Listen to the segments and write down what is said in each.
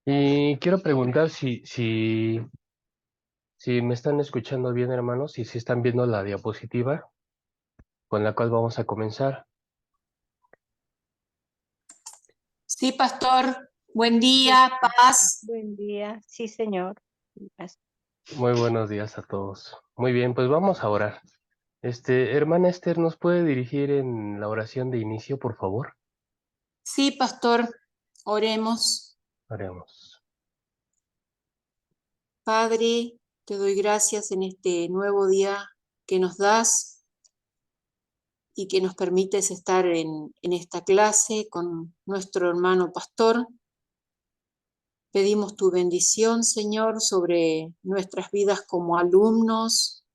Y quiero preguntar si me están escuchando bien, hermanos, y si están viendo la diapositiva con la cual vamos a comenzar. Sí, pastor. Buen Sí, día, paz. buen día. Sí, señor. Muy buenos días a todos. Muy bien, pues vamos a orar. Hermana Esther, ¿nos puede dirigir en la oración de inicio, por favor? Sí, pastor. Oremos. Oremos. Padre, te doy gracias en este nuevo día que nos das y que nos permites estar en esta clase con nuestro hermano pastor. Pedimos tu bendición, Señor, sobre nuestras vidas como alumnos,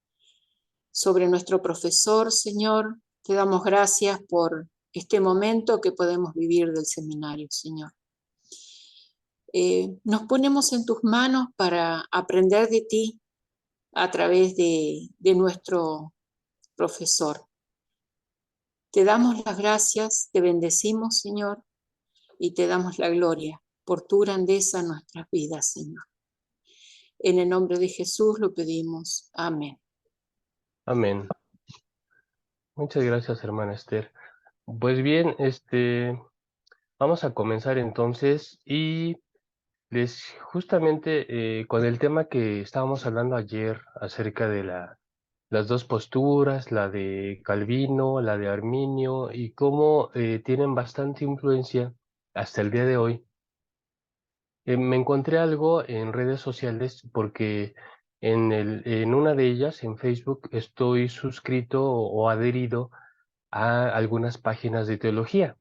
sobre nuestro profesor, Señor. Te damos gracias por este momento que podemos vivir del seminario, Señor. Nos ponemos en tus manos para aprender de ti a través de nuestro profesor. Te damos las gracias, te bendecimos, Señor, y te damos la gloria por tu grandeza en nuestras vidas, Señor. En el nombre de Jesús lo pedimos. Amén. Amén. Muchas gracias, hermana Esther. Pues bien, vamos a comenzar entonces y justamente con el tema que estábamos hablando ayer acerca de las dos posturas, la de Calvino, la de Arminio, y cómo tienen bastante influencia hasta el día de hoy. Me encontré algo en redes sociales porque en una de ellas, en Facebook, estoy suscrito o adherido a algunas páginas de teología.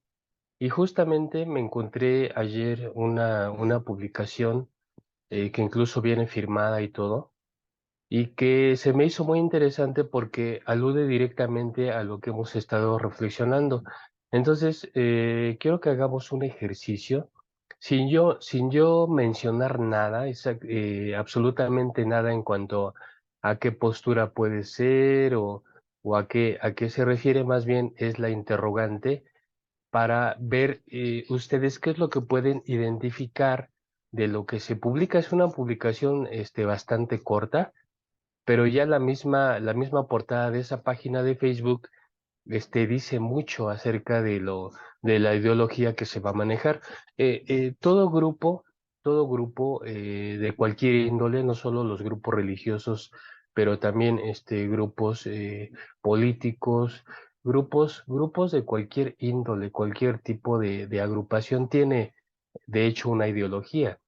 Y justamente me encontré ayer una publicación que incluso viene firmada y todo, y que se me hizo muy interesante porque alude directamente a lo que hemos estado reflexionando. Entonces, quiero que hagamos un ejercicio sin yo mencionar nada, absolutamente nada en cuanto a qué postura puede ser o a qué se refiere, más bien es la interrogante para ver ustedes qué es lo que pueden identificar de lo que se publica. Es una publicación bastante corta, pero ya la misma portada de esa página de Facebook dice mucho acerca de la ideología que se va a manejar. Todo grupo de cualquier índole, no solo los grupos religiosos, pero también grupos políticos, grupos de cualquier índole, cualquier tipo de agrupación tiene, de hecho, una ideología.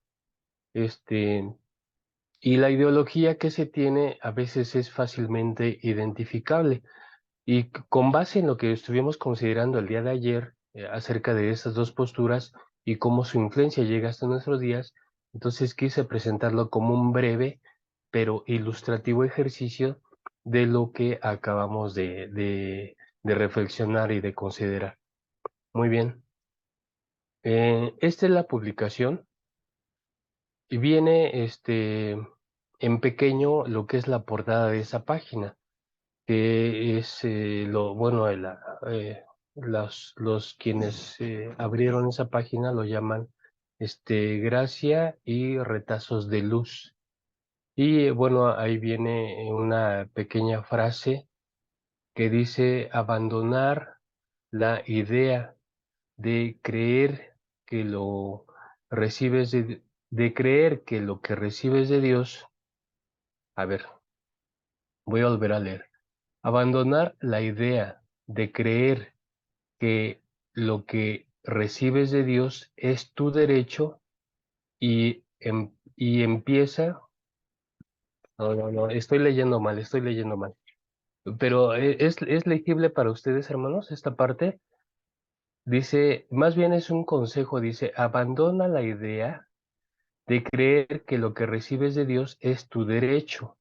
Este, y la ideología que se tiene a veces es fácilmente identificable. Y con base en lo que estuvimos considerando el día de ayer acerca de estas dos posturas y cómo su influencia llega hasta nuestros días, entonces quise presentarlo como un breve pero ilustrativo ejercicio de lo que acabamos de reflexionar y de considerar. Muy bien. Esta es la publicación y viene en pequeño lo que es la portada de esa página, que es lo bueno de los quienes abrieron esa página lo llaman Gracia y Retazos de Luz. Y bueno, ahí viene una pequeña frase que dice abandonar la idea de creer que lo recibes de creer que lo que recibes de Dios. A ver, voy a volver a leer. Abandonar la idea de creer que lo que recibes de Dios es tu derecho y empieza. No, no, no, estoy leyendo mal. Pero ¿es legible para ustedes, hermanos, esta parte? Dice, más bien es un consejo, dice, abandona la idea de creer que lo que recibes de Dios es tu derecho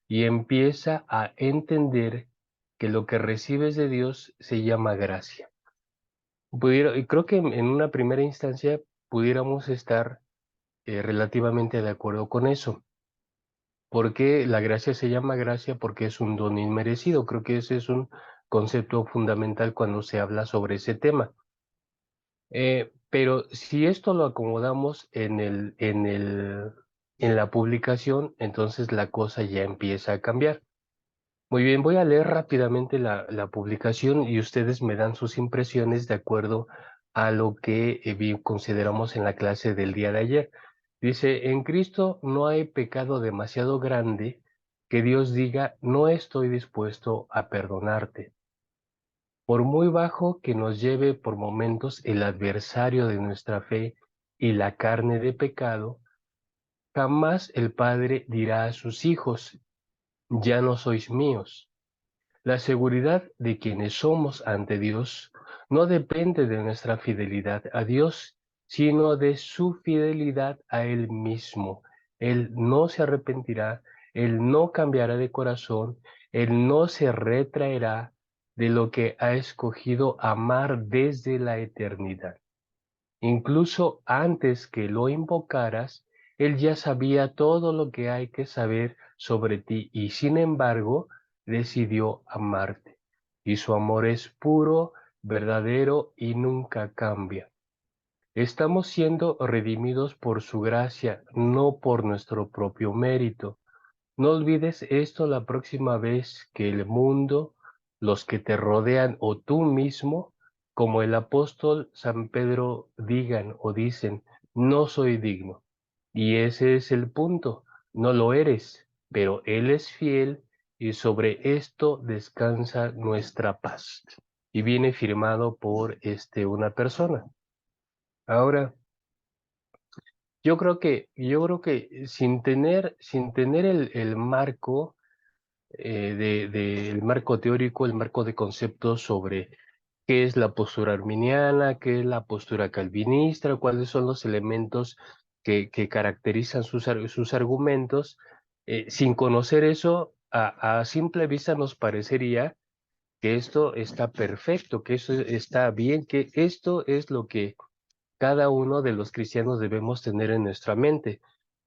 y empieza a entender que lo que recibes de Dios se llama gracia. Y creo que en una primera instancia pudiéramos estar relativamente de acuerdo con eso. Porque la gracia se llama gracia porque es un don inmerecido. Creo que ese es un concepto fundamental cuando se habla sobre ese tema. Pero si esto lo acomodamos en la publicación, entonces la cosa ya empieza a cambiar. Muy bien, voy a leer rápidamente la publicación y ustedes me dan sus impresiones de acuerdo a lo que consideramos en la clase del día de ayer. Dice, en Cristo no hay pecado demasiado grande que Dios diga, no estoy dispuesto a perdonarte. Por muy bajo que nos lleve por momentos el adversario de nuestra fe y la carne de pecado, jamás el Padre dirá a sus hijos, ya no sois míos. La seguridad de quienes somos ante Dios no depende de nuestra fidelidad a Dios, sino de su fidelidad a Él mismo. Él no se arrepentirá, Él no cambiará de corazón, Él no se retraerá de lo que ha escogido amar desde la eternidad. Incluso antes que lo invocaras, Él ya sabía todo lo que hay que saber sobre ti y sin embargo decidió amarte. Y su amor es puro, verdadero y nunca cambia. Estamos siendo redimidos por su gracia, no por nuestro propio mérito. No olvides esto la próxima vez que el mundo, los que te rodean o tú mismo, como el apóstol San Pedro, digan o dicen, no soy digno. Y ese es el punto, no lo eres, pero Él es fiel y sobre esto descansa nuestra paz. Y viene firmado por una persona. Ahora, yo creo que sin tener el marco, el marco teórico, el marco de conceptos sobre qué es la postura arminiana, qué es la postura calvinista, cuáles son los elementos que caracterizan sus argumentos. Sin conocer eso, a simple vista nos parecería que esto está perfecto, que eso está bien, que esto es lo que cada uno de los cristianos debemos tener en nuestra mente.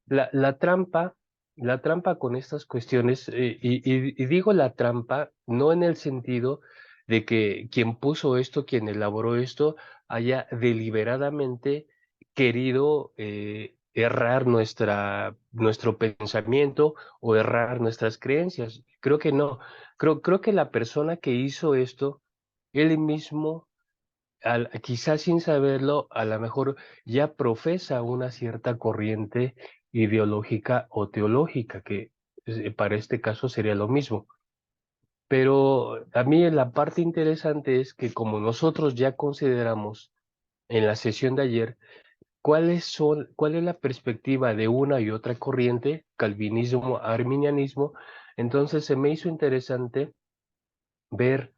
La, la trampa, la trampa con estas cuestiones, y digo la trampa no en el sentido de que quien puso esto, quien elaboró esto, haya deliberadamente querido errar nuestro pensamiento o errar nuestras creencias. Creo que no. Creo que la persona que hizo esto, él mismo quizás sin saberlo, a lo mejor ya profesa una cierta corriente ideológica o teológica, que para este caso sería lo mismo. Pero a mí la parte interesante es que como nosotros ya consideramos en la sesión de ayer cuál es la perspectiva de una y otra corriente, calvinismo, arminianismo, entonces se me hizo interesante ver,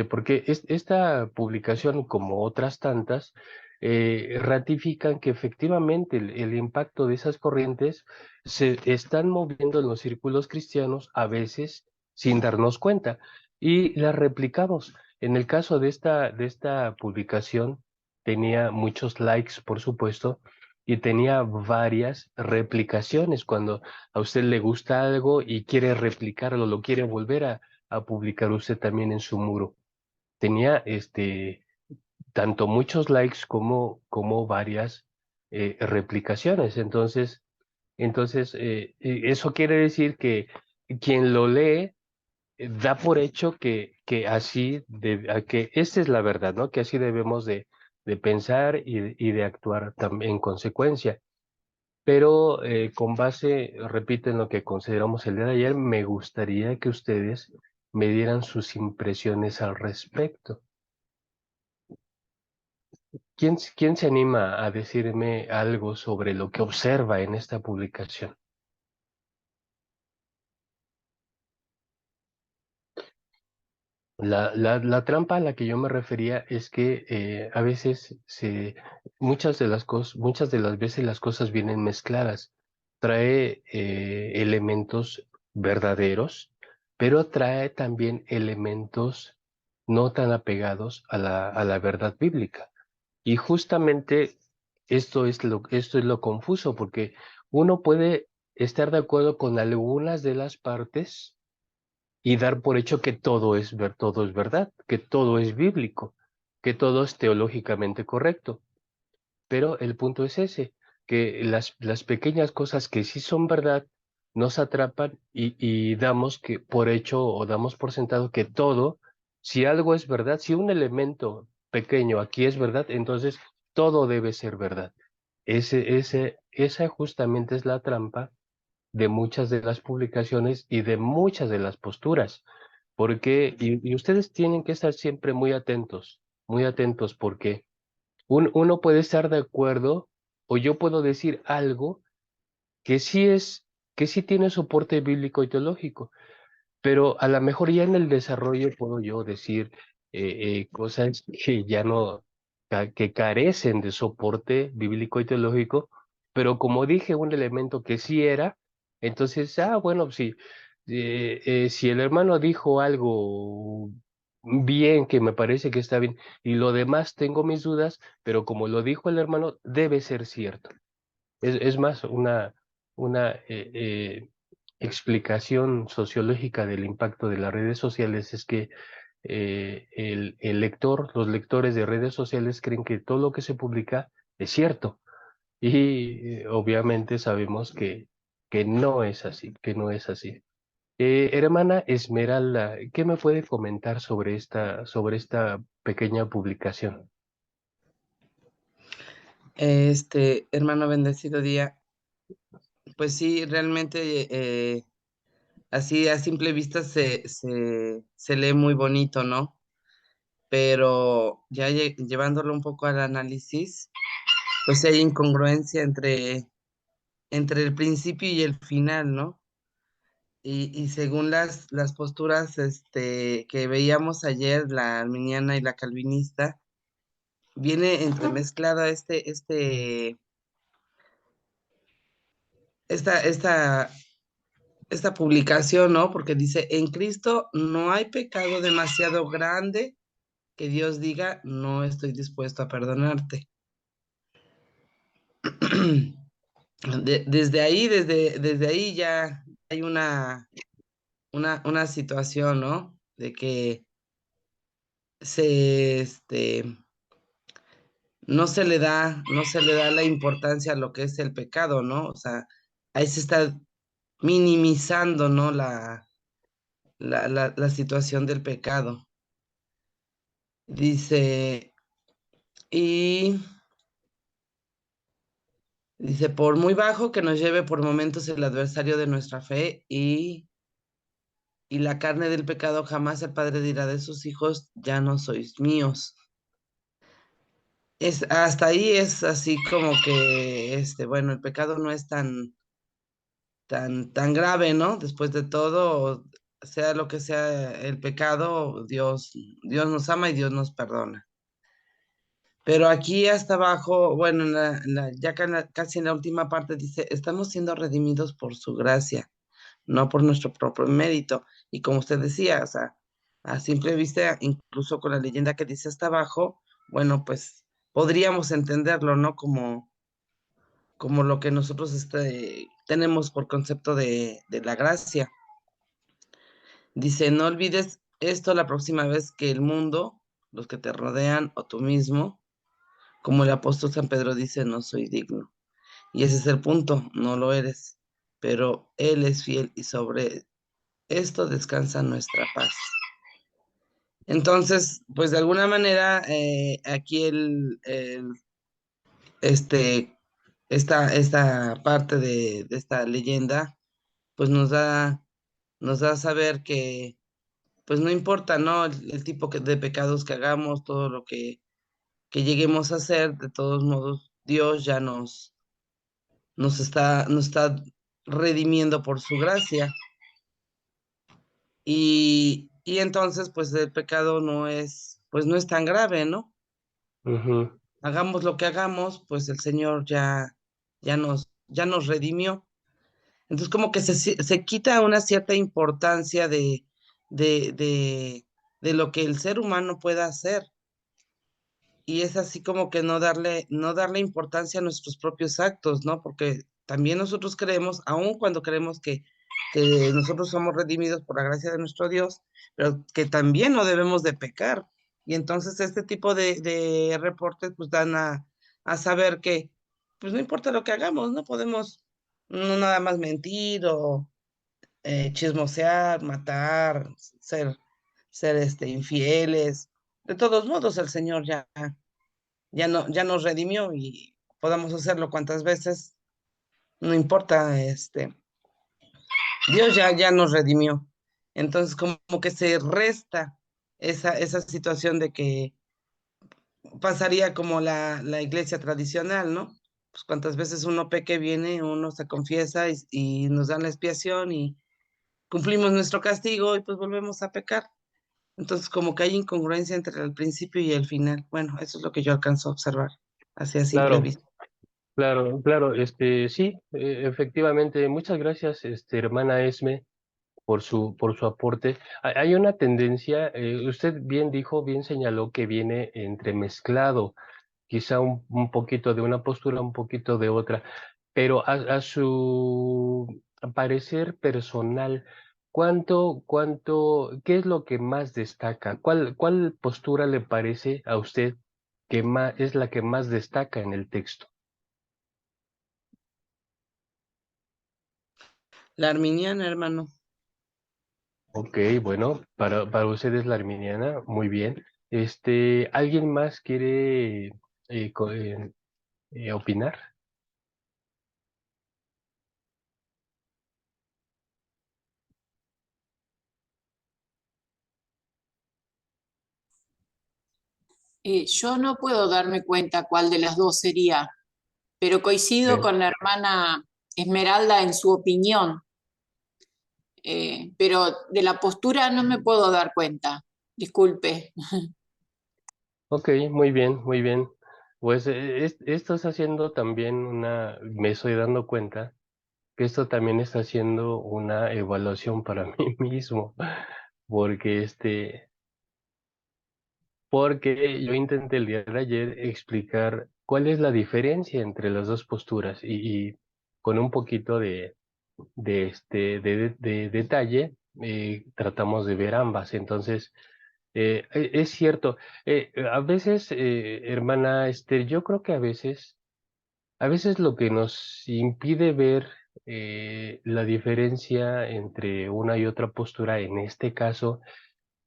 porque esta publicación, como otras tantas, ratifican que efectivamente el impacto de esas corrientes se están moviendo en los círculos cristianos a veces sin darnos cuenta y las replicamos. En el caso de esta publicación, tenía muchos likes, por supuesto, y tenía varias replicaciones. Cuando a usted le gusta algo y quiere replicarlo, lo quiere volver a publicar usted también en su muro. Tenía tanto muchos likes como varias replicaciones. Entonces, eso quiere decir que quien lo lee da por hecho que que esta es la verdad, ¿no? Que así debemos de pensar y de actuar también en consecuencia. Pero con base, repito, en lo que consideramos el día de ayer, me gustaría que ustedes me dieran sus impresiones al respecto. ¿Quién se anima a decirme algo sobre lo que observa en esta publicación? La trampa a la que yo me refería es que a veces muchas de las veces las cosas vienen mezcladas. Trae elementos verdaderos, pero trae también elementos no tan apegados a la verdad bíblica. Y justamente esto es lo confuso, porque uno puede estar de acuerdo con algunas de las partes y dar por hecho que todo es verdad, que todo es bíblico, que todo es teológicamente correcto. pero el punto es ese, que las pequeñas cosas que sí son verdad nos atrapan y damos que por hecho o damos por sentado que todo, si algo es verdad, si un elemento pequeño aquí es verdad, entonces todo debe ser verdad. Esa justamente es la trampa de muchas de las publicaciones y de muchas de las posturas, porque, y ustedes tienen que estar siempre muy atentos, porque uno puede estar de acuerdo o yo puedo decir algo que sí es, que sí tiene soporte bíblico y teológico, pero a lo mejor ya en el desarrollo puedo yo decir cosas que ya no, que carecen de soporte bíblico y teológico, pero como dije, un elemento que sí era, entonces, bueno, sí, si el hermano dijo algo bien, que me parece que está bien, y lo demás tengo mis dudas, pero como lo dijo el hermano, debe ser cierto. Es más, una explicación sociológica del impacto de las redes sociales es que el lector, los lectores de redes sociales creen que todo lo que se publica es cierto. Y obviamente sabemos que no es así, que no es así. Hermana Esmeralda, ¿qué me puede comentar sobre esta pequeña publicación? Hermano bendecido día, pues sí, realmente así a simple vista se lee muy bonito, ¿no? Pero ya llevándolo un poco al análisis, pues hay incongruencia entre el principio y el final, ¿no? Y según las posturas que veíamos ayer, la arminiana y la calvinista, viene entremezclada esta, esta, esta publicación, ¿no? Porque dice, en Cristo no hay pecado demasiado grande que Dios diga, no estoy dispuesto a perdonarte. Desde ahí ya hay una situación, ¿no? De que se, no se le da la importancia a lo que es el pecado, ¿no? O sea, ahí se está minimizando, ¿no? La situación del pecado. Dice, y dice, por muy bajo que nos lleve por momentos el adversario de nuestra fe y la carne del pecado, jamás el Padre dirá de sus hijos, ya no sois míos. Hasta ahí es así como que, bueno, el pecado no es tan grave, ¿no? Después de todo, sea lo que sea el pecado, Dios nos ama y Dios nos perdona. Pero aquí hasta abajo, bueno, casi en la última parte dice, estamos siendo redimidos por su gracia, no por nuestro propio mérito. Y como usted decía, o sea, a simple vista, incluso con la leyenda que dice hasta abajo, bueno, pues podríamos entenderlo, ¿no? Como lo que nosotros tenemos por concepto de la gracia. Dice, no olvides esto la próxima vez que el mundo, los que te rodean o tú mismo, como el apóstol San Pedro dice, no soy digno. Y ese es el punto, no lo eres, pero Él es fiel y sobre esto descansa nuestra paz. Entonces, pues de alguna manera, aquí este, esta parte de esta leyenda, pues nos da a saber que, pues no importa, ¿no? El tipo de pecados que hagamos, todo lo que lleguemos a hacer, de todos modos, Dios ya nos está redimiendo por su gracia. Y entonces, pues el pecado pues no es tan grave, ¿no? Ujú, Hagamos lo que hagamos, pues el Señor ya nos redimió. Entonces, como que se quita una cierta importancia de, de, de lo que el ser humano pueda hacer. Y es así como que no darle importancia a nuestros propios actos, ¿no? Porque también nosotros creemos, aun cuando creemos que nosotros somos redimidos por la gracia de nuestro Dios, pero que también no debemos de pecar. Y entonces este tipo de reportes pues a saber que, pues no importa lo que hagamos, no podemos no nada más mentir o chismosear, matar, ser infieles. De todos modos, el Señor ya nos redimió y podamos hacerlo cuantas veces, no importa, Dios ya nos redimió. Entonces, como que se resta esa situación de que pasaría como la iglesia tradicional, ¿no? Pues cuantas veces uno peque, viene, uno se confiesa y nos dan la expiación y cumplimos nuestro castigo y pues volvemos a pecar. Entonces, como que hay incongruencia entre el principio y el final. Bueno, eso es lo que yo alcanzo a observar, así a simple Claro, vista. claro, claro, sí, efectivamente, muchas gracias, hermana Esme, por su aporte. Hay una tendencia, usted bien dijo, bien señaló que viene entremezclado, quizá un poquito de una postura, un poquito de otra, pero a su parecer personal, qué es lo que más destaca? ¿Cuál postura le parece a usted que más, es la que más destaca en el texto? La arminiana, hermano. Ok, bueno, para ustedes la arminiana, muy bien. ¿Alguien más quiere opinar? Yo no puedo darme cuenta cuál de las dos sería, pero coincido Ok, con la hermana Esmeralda en su opinión, pero de la postura no me puedo dar cuenta. Disculpe. ok, muy bien, muy bien. Pues esto está haciendo también me estoy dando cuenta que esto también está haciendo una evaluación para mí mismo, porque porque yo intenté el día de ayer explicar cuál es la diferencia entre las dos posturas y con un poquito de detalle tratamos de ver ambas. Entonces, es cierto, a veces, hermana Esther, yo creo que a veces lo que nos impide ver la diferencia entre una y otra postura, en este caso,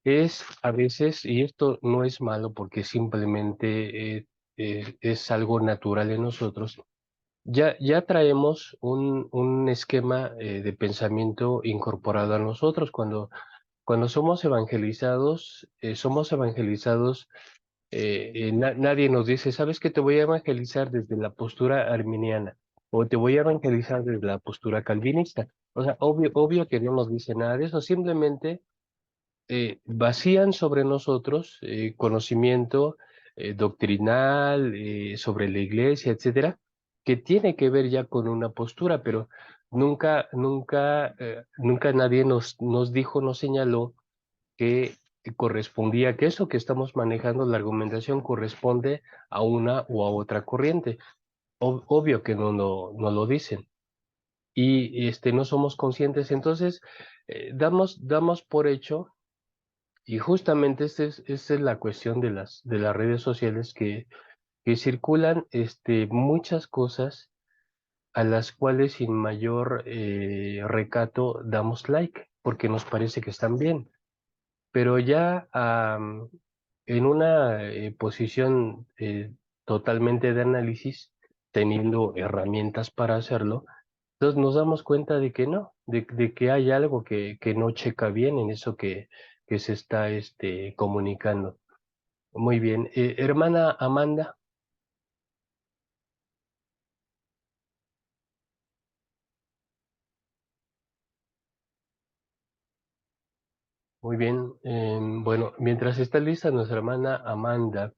es a veces, y esto no es malo porque simplemente es algo natural en nosotros, ya traemos un esquema de pensamiento incorporado a nosotros. Cuando somos evangelizados, nadie nos dice, ¿sabes qué? Te voy a evangelizar desde la postura arminiana o te voy a evangelizar desde la postura calvinista. O sea, obvio que no nos dice nada de eso, simplemente vacían sobre nosotros conocimiento doctrinal sobre la iglesia, etcétera, que tiene que ver ya con una postura, pero nunca nadie nos dijo, nos señaló que correspondía, que eso que estamos manejando, la argumentación corresponde a una o a otra corriente. Obvio que no lo dicen. Y no somos conscientes, entonces damos por hecho. Y justamente esta es la cuestión de las redes sociales que circulan muchas cosas a las cuales sin mayor recato damos like, porque nos parece que están bien. Pero ya en una posición totalmente de análisis, teniendo herramientas para hacerlo, entonces nos damos cuenta de que no, de que hay algo que no checa bien en eso que se está comunicando. Muy bien. Hermana Amanda, muy bien. Bueno, mientras está lista nuestra hermana Amanda,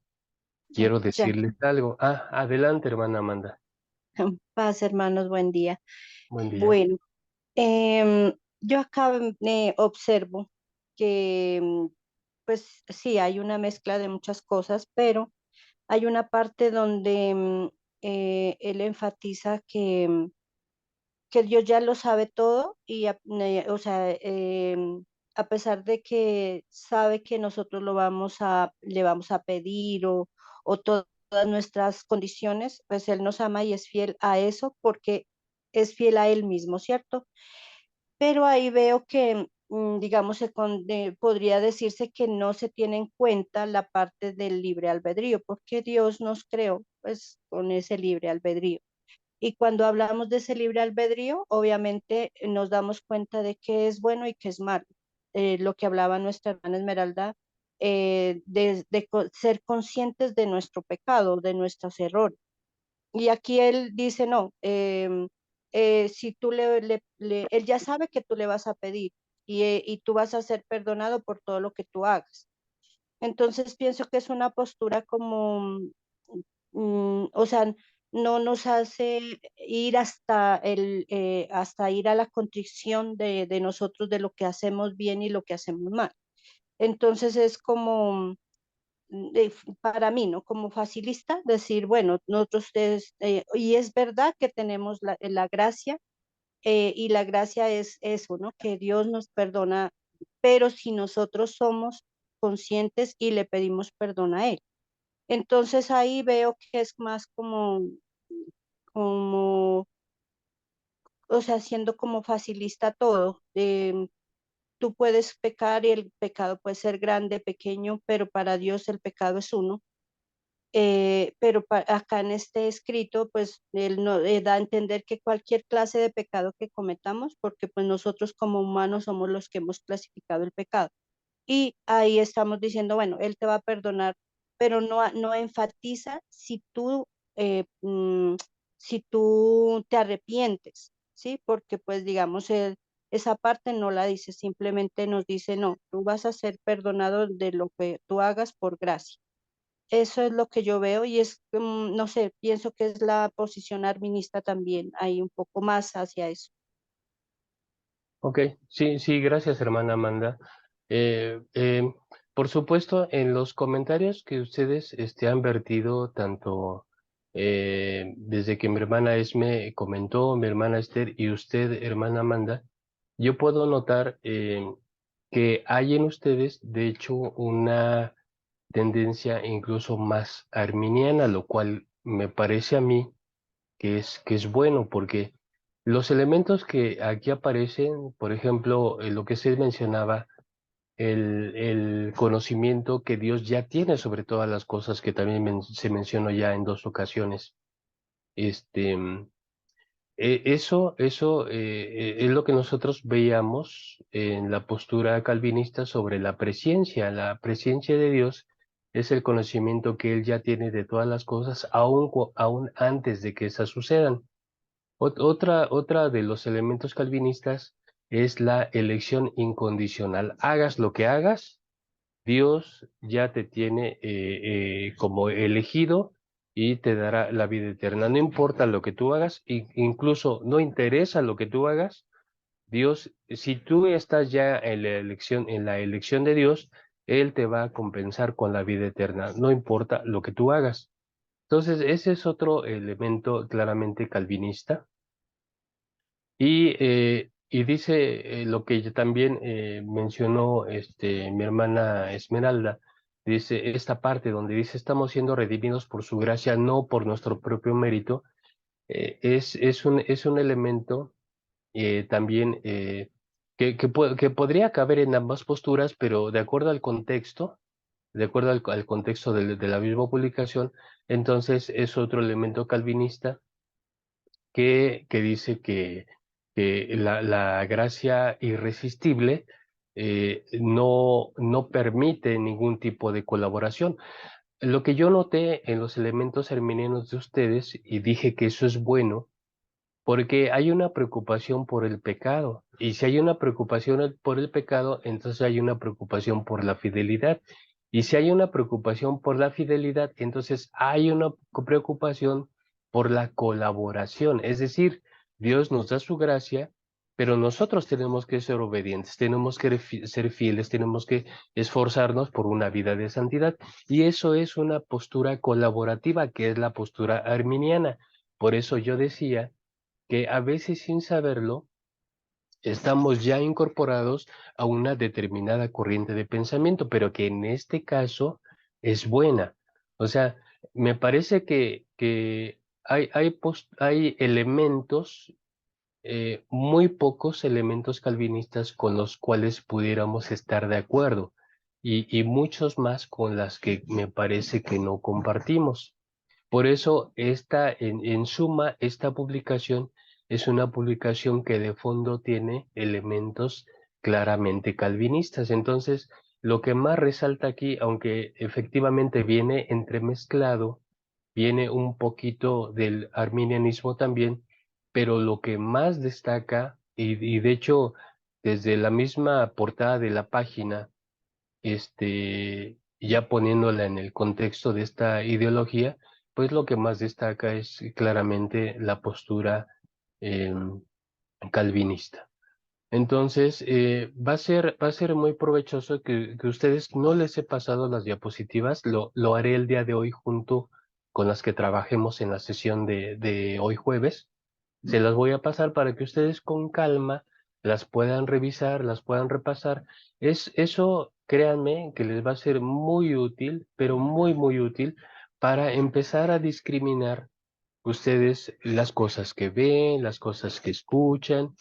quiero Ya, decirles algo. Ah, adelante, hermana Amanda. paz, hermanos, buen día. Buen día. Bueno, yo acá observo que, pues sí, hay una mezcla de muchas cosas, pero hay una parte donde él enfatiza que Dios ya lo sabe todo y, o sea, a pesar de que sabe que nosotros le vamos a pedir o todo todas nuestras condiciones, pues Él nos ama y es fiel a eso porque es fiel a Él mismo, ¿cierto? Pero ahí veo que, digamos, podría decirse que no se tiene en cuenta la parte del libre albedrío, porque Dios nos creó, pues, con ese libre albedrío. Y cuando hablamos de ese libre albedrío, obviamente nos damos cuenta de qué es bueno y qué es malo. Lo que hablaba nuestra hermana Esmeralda, ser conscientes de nuestro pecado, de nuestros errores. Y aquí él dice, no, si tú él ya sabe que tú le vas a pedir y tú vas a ser perdonado por todo lo que tú hagas. Entonces pienso que es una postura como, o sea, no nos hace ir hasta ir a la contrición de nosotros de lo que hacemos bien y lo que hacemos mal. Entonces es como para mí, ¿no? Como facilista, decir, bueno, y es verdad que tenemos la gracia, y la gracia es eso, ¿no? Que Dios nos perdona, pero si nosotros somos conscientes y le pedimos perdón a Él. Entonces ahí veo que es más como, o sea, siendo como facilista todo. Tú puedes pecar y el pecado puede ser grande, pequeño, pero para Dios el pecado es uno. Pero acá en este escrito, pues él no, da a entender que cualquier clase de pecado que cometamos, porque pues nosotros como humanos somos los que hemos clasificado el pecado. Y ahí estamos diciendo, bueno, él te va a perdonar, pero no enfatiza si tú te arrepientes, ¿sí? Porque pues digamos, esa parte no la dice, simplemente nos dice, no, tú vas a ser perdonado de lo que tú hagas por gracia. Eso es lo que yo veo y es, no sé, pienso que es la posición arminista también, hay un poco más hacia eso. Ok, sí, sí, gracias, hermana Amanda. Eh, eh, por supuesto, en los comentarios que ustedes han vertido, tanto desde que mi hermana Esme comentó, mi hermana Esther y usted, hermana Amanda, yo puedo notar que hay en ustedes, de hecho, una tendencia incluso más arminiana, lo cual me parece a mí que es bueno, porque los elementos que aquí aparecen, por ejemplo, lo que se mencionaba, el conocimiento que Dios ya tiene sobre todas las cosas, que también se mencionó ya en dos ocasiones. Este, es lo que nosotros veíamos en la postura calvinista sobre la presciencia. La presciencia de Dios es el conocimiento que Él ya tiene de todas las cosas, aún antes de que esas sucedan. Otra de los elementos calvinistas es la elección incondicional. Hagas lo que hagas, Dios ya te tiene como elegido y te dará la vida eterna. No importa lo que tú hagas, incluso no interesa lo que tú hagas, Dios, si tú estás ya en la elección de Dios, Él te va a compensar con la vida eterna, no importa lo que tú hagas. Entonces, ese es otro elemento claramente calvinista. Y dice lo que también mencionó mi hermana Esmeralda, dice esta parte donde dice estamos siendo redimidos por su gracia, no por nuestro propio mérito, es un elemento también que podría caber en ambas posturas, pero de acuerdo al contexto, de acuerdo al contexto de la misma publicación, entonces es otro elemento calvinista que dice que la gracia irresistible no permite ningún tipo de colaboración. Lo que yo noté en los elementos herminianos de ustedes, y dije que eso es bueno, porque hay una preocupación por el pecado, y si hay una preocupación por el pecado, entonces hay una preocupación por la fidelidad. Y si hay una preocupación por la fidelidad, entonces hay una preocupación por la colaboración. Es decir, Dios nos da su gracia, pero nosotros tenemos que ser obedientes, tenemos que ser fieles, tenemos que esforzarnos por una vida de santidad. Y eso es una postura colaborativa, que es la postura arminiana. Por eso yo decía que a veces sin saberlo estamos ya incorporados a una determinada corriente de pensamiento, pero que en este caso es buena. O sea, me parece que hay elementos, muy pocos elementos calvinistas con los cuales pudiéramos estar de acuerdo y muchos más con las que me parece que no compartimos. Por eso, en suma, esta publicación es una publicación que de fondo tiene elementos claramente calvinistas. Entonces, lo que más resalta aquí, aunque efectivamente viene entremezclado, viene un poquito del arminianismo también, pero lo que más destaca, y de hecho, desde la misma portada de la página, ya poniéndola en el contexto de esta ideología, pues lo que más destaca es claramente la postura eh, calvinista. Entonces, va a ser muy provechoso que ustedes, no les he pasado las diapositivas, lo haré el día de hoy junto con las que trabajemos en la sesión de hoy jueves. Se las voy a pasar para que ustedes con calma las puedan revisar, las puedan repasar. Eso, créanme, que les va a ser muy útil, pero muy, muy útil para empezar a discriminar ustedes las cosas que ven, las cosas que escuchan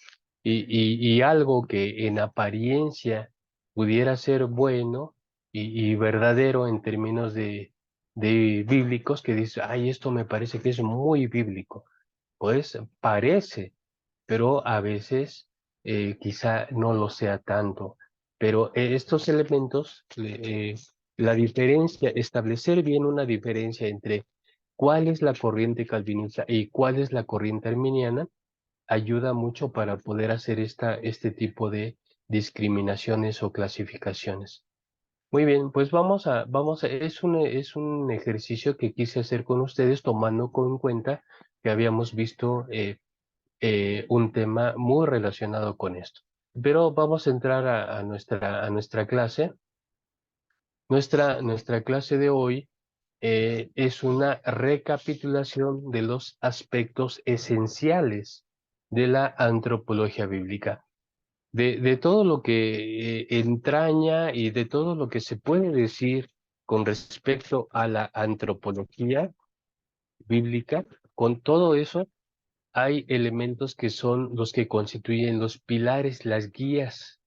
y algo que en apariencia pudiera ser bueno y verdadero en términos de bíblicos, que dice, ay, esto me parece que es muy bíblico. Pues parece, pero a veces quizá no lo sea tanto. Pero estos elementos, la diferencia, establecer bien una diferencia entre cuál es la corriente calvinista y cuál es la corriente arminiana, ayuda mucho para poder hacer este tipo de discriminaciones o clasificaciones. Muy bien, pues es un ejercicio que quise hacer con ustedes tomando en cuenta que habíamos visto un tema muy relacionado con esto. Pero vamos a entrar a nuestra clase. Nuestra clase de hoy es una recapitulación de los aspectos esenciales de la antropología bíblica. De todo lo que entraña y de todo lo que se puede decir con respecto a la antropología bíblica, con todo eso hay elementos que son los que constituyen los pilares, las guías,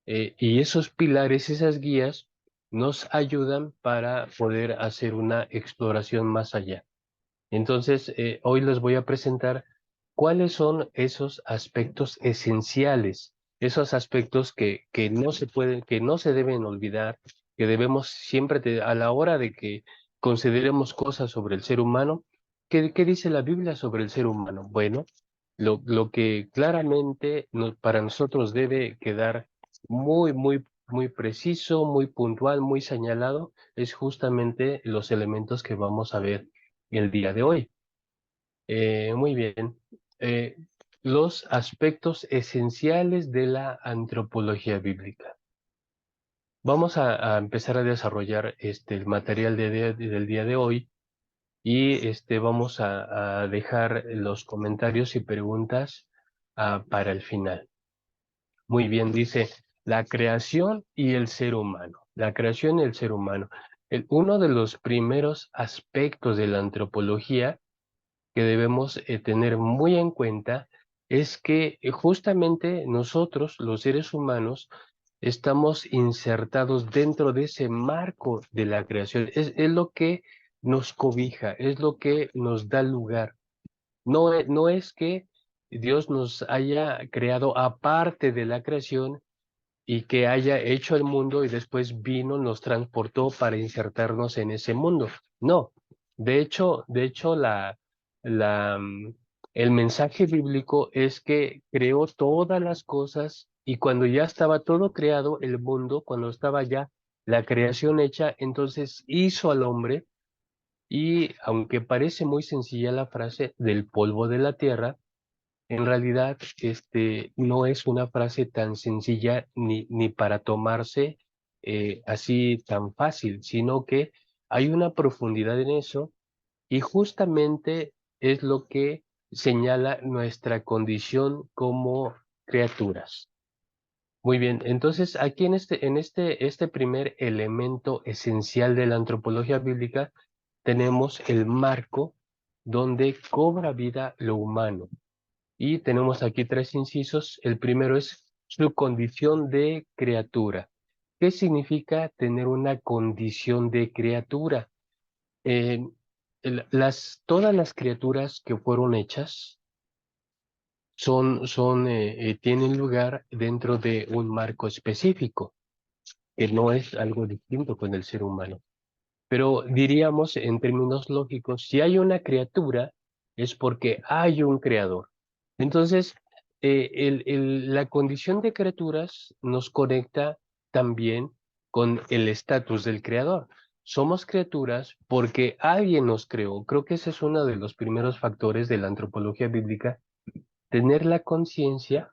y esos pilares, esas guías, nos ayudan para poder hacer una exploración más allá. Entonces, hoy les voy a presentar cuáles son esos aspectos esenciales, esos aspectos que no se pueden, que no se deben olvidar, que debemos siempre, a la hora de que consideremos cosas sobre el ser humano. ¿Qué dice la Biblia sobre el ser humano? Bueno, lo que claramente para nosotros debe quedar muy, muy, muy preciso, muy puntual, muy señalado, es justamente los elementos que vamos a ver el día de hoy. Muy bien. Eh, los aspectos esenciales de la antropología bíblica. Vamos a empezar a desarrollar el material del día de hoy y vamos a dejar los comentarios y preguntas para el final. Muy bien, dice la creación y el ser humano. La creación y el ser humano. Uno de los primeros aspectos de la antropología que debemos tener muy en cuenta es que justamente nosotros, los seres humanos, estamos insertados dentro de ese marco de la creación. Es lo que nos cobija, es lo que nos da lugar. No es que Dios nos haya creado aparte de la creación y que haya hecho el mundo y después vino, nos transportó para insertarnos en ese mundo. No, de hecho la, mm, el mensaje bíblico es que creó todas las cosas y cuando ya estaba todo creado, el mundo, cuando estaba ya la creación hecha, entonces hizo al hombre y aunque parece muy sencilla la frase del polvo de la tierra, en realidad, no es una frase tan sencilla ni para tomarse así tan fácil, sino que hay una profundidad en eso y justamente es lo que señala nuestra condición como criaturas. Muy bien, entonces aquí en este primer elemento esencial de la antropología bíblica, tenemos el marco donde cobra vida lo humano. Y tenemos aquí 3 incisos. El primero es su condición de criatura. ¿Qué significa tener una condición de criatura? Todas las criaturas que fueron hechas tienen lugar dentro de un marco específico, que no es algo distinto con el ser humano. Pero diríamos en términos lógicos, si hay una criatura, es porque hay un creador. Entonces, la condición de criaturas nos conecta también con el estatus del creador. Somos criaturas porque alguien nos creó. Creo que ese es uno de los primeros factores de la antropología bíblica, tener la conciencia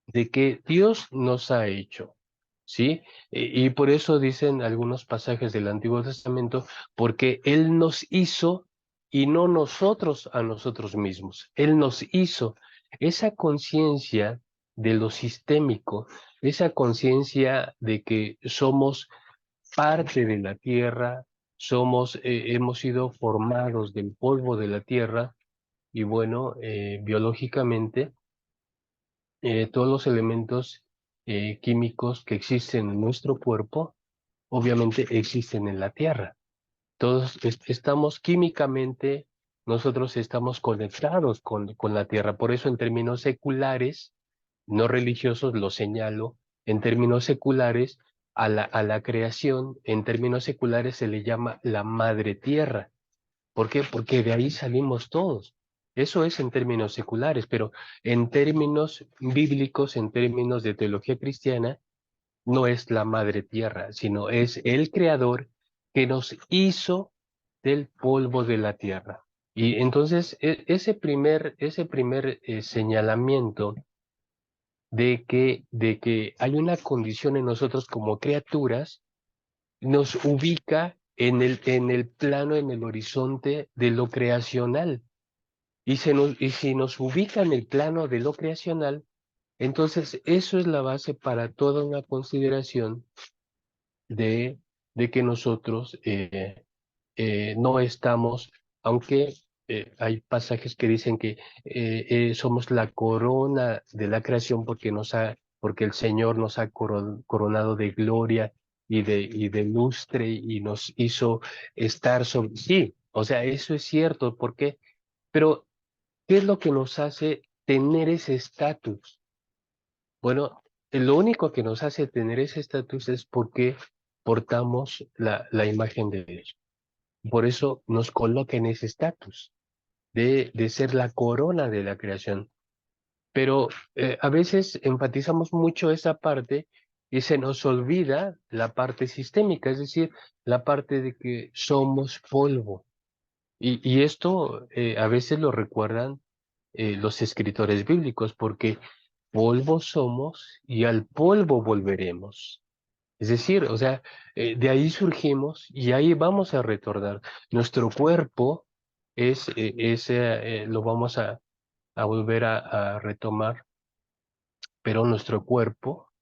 de que Dios nos ha hecho, ¿sí? Y por eso dicen algunos pasajes del Antiguo Testamento, porque Él nos hizo y no nosotros a nosotros mismos. Él nos hizo. Esa conciencia de lo sistémico, esa conciencia de que somos parte de la tierra, hemos sido formados del polvo de la tierra, y bueno, biológicamente, todos los elementos químicos que existen en nuestro cuerpo, obviamente existen en la Tierra. Todos estamos químicamente, nosotros estamos conectados con la Tierra. Por eso en términos seculares, no religiosos, lo señalo, en términos seculares, a la creación, en términos seculares se le llama la Madre Tierra. ¿Por qué? Porque de ahí salimos todos. Eso es en términos seculares, pero en términos bíblicos, en términos de teología cristiana, no es la madre tierra, sino es el creador que nos hizo del polvo de la tierra. Y entonces ese primer señalamiento de que hay una condición en nosotros como criaturas, nos ubica en el plano, en el horizonte de lo creacional. Y si nos ubica en el plano de lo creacional, entonces eso es la base para toda una consideración de, de que nosotros no estamos, aunque hay pasajes que dicen que somos la corona de la creación porque el Señor nos ha coronado de gloria y de lustre y nos hizo estar sobre. Sí, o sea, eso es cierto, porque, pero ¿qué es lo que nos hace tener ese estatus? Bueno, lo único que nos hace tener ese estatus es porque portamos la imagen de Dios. Por eso nos coloca en ese estatus de ser la corona de la creación. Pero a veces enfatizamos mucho esa parte y se nos olvida la parte sistémica, es decir, la parte de que somos polvo. Y esto a veces lo recuerdan los escritores bíblicos, porque polvo somos y al polvo volveremos. Es decir, o sea, de ahí surgimos y ahí vamos a retornar. Nuestro cuerpo lo vamos a volver a retomar, pero nuestro cuerpo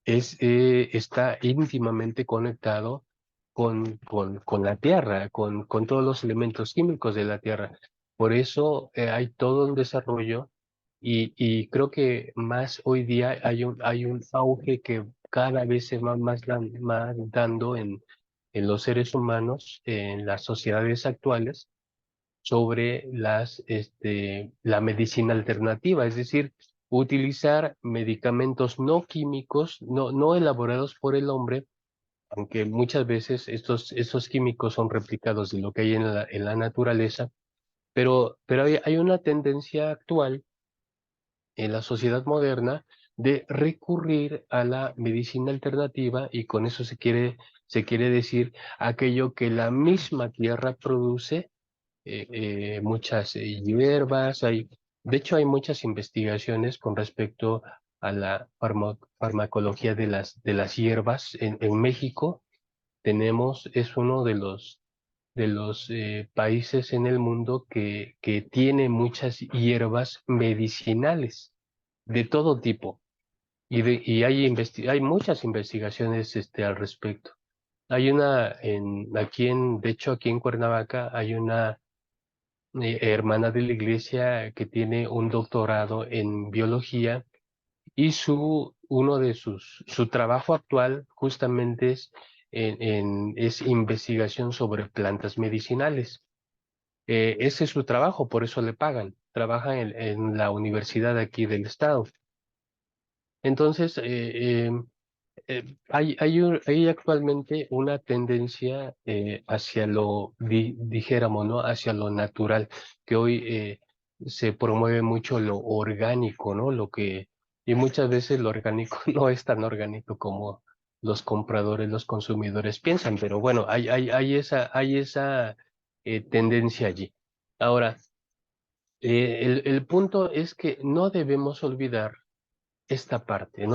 está íntimamente conectado con la tierra, con todos los elementos químicos de la tierra. Por eso hay todo un desarrollo y creo que más hoy día hay un auge que cada vez se va más dando en los seres humanos, en las sociedades actuales, sobre la medicina alternativa, es decir, utilizar medicamentos no químicos, no elaborados por el hombre, aunque muchas veces estos químicos son replicados de lo que hay en la naturaleza, pero hay una tendencia actual en la sociedad moderna de recurrir a la medicina alternativa, y con eso se quiere decir aquello que la misma tierra produce, muchas hierbas. De hecho, hay muchas investigaciones con respecto a la farmacología de las hierbas. En México es uno de los países en el mundo que tiene muchas hierbas medicinales de todo tipo. Y hay muchas investigaciones al respecto. de hecho aquí en Cuernavaca hay una hermana de la iglesia que tiene un doctorado en biología y su trabajo actual justamente es investigación sobre plantas medicinales. Ese es su trabajo, por eso le pagan. Trabaja en la universidad aquí del estado. Entonces, hay actualmente una tendencia hacia dijéramos, ¿no? Hacia lo natural, que hoy se promueve mucho lo orgánico, ¿no? Y muchas veces lo orgánico no es tan orgánico como los compradores, los consumidores piensan, pero bueno, hay esa tendencia allí. Ahora, el punto es que no debemos olvidar esta parte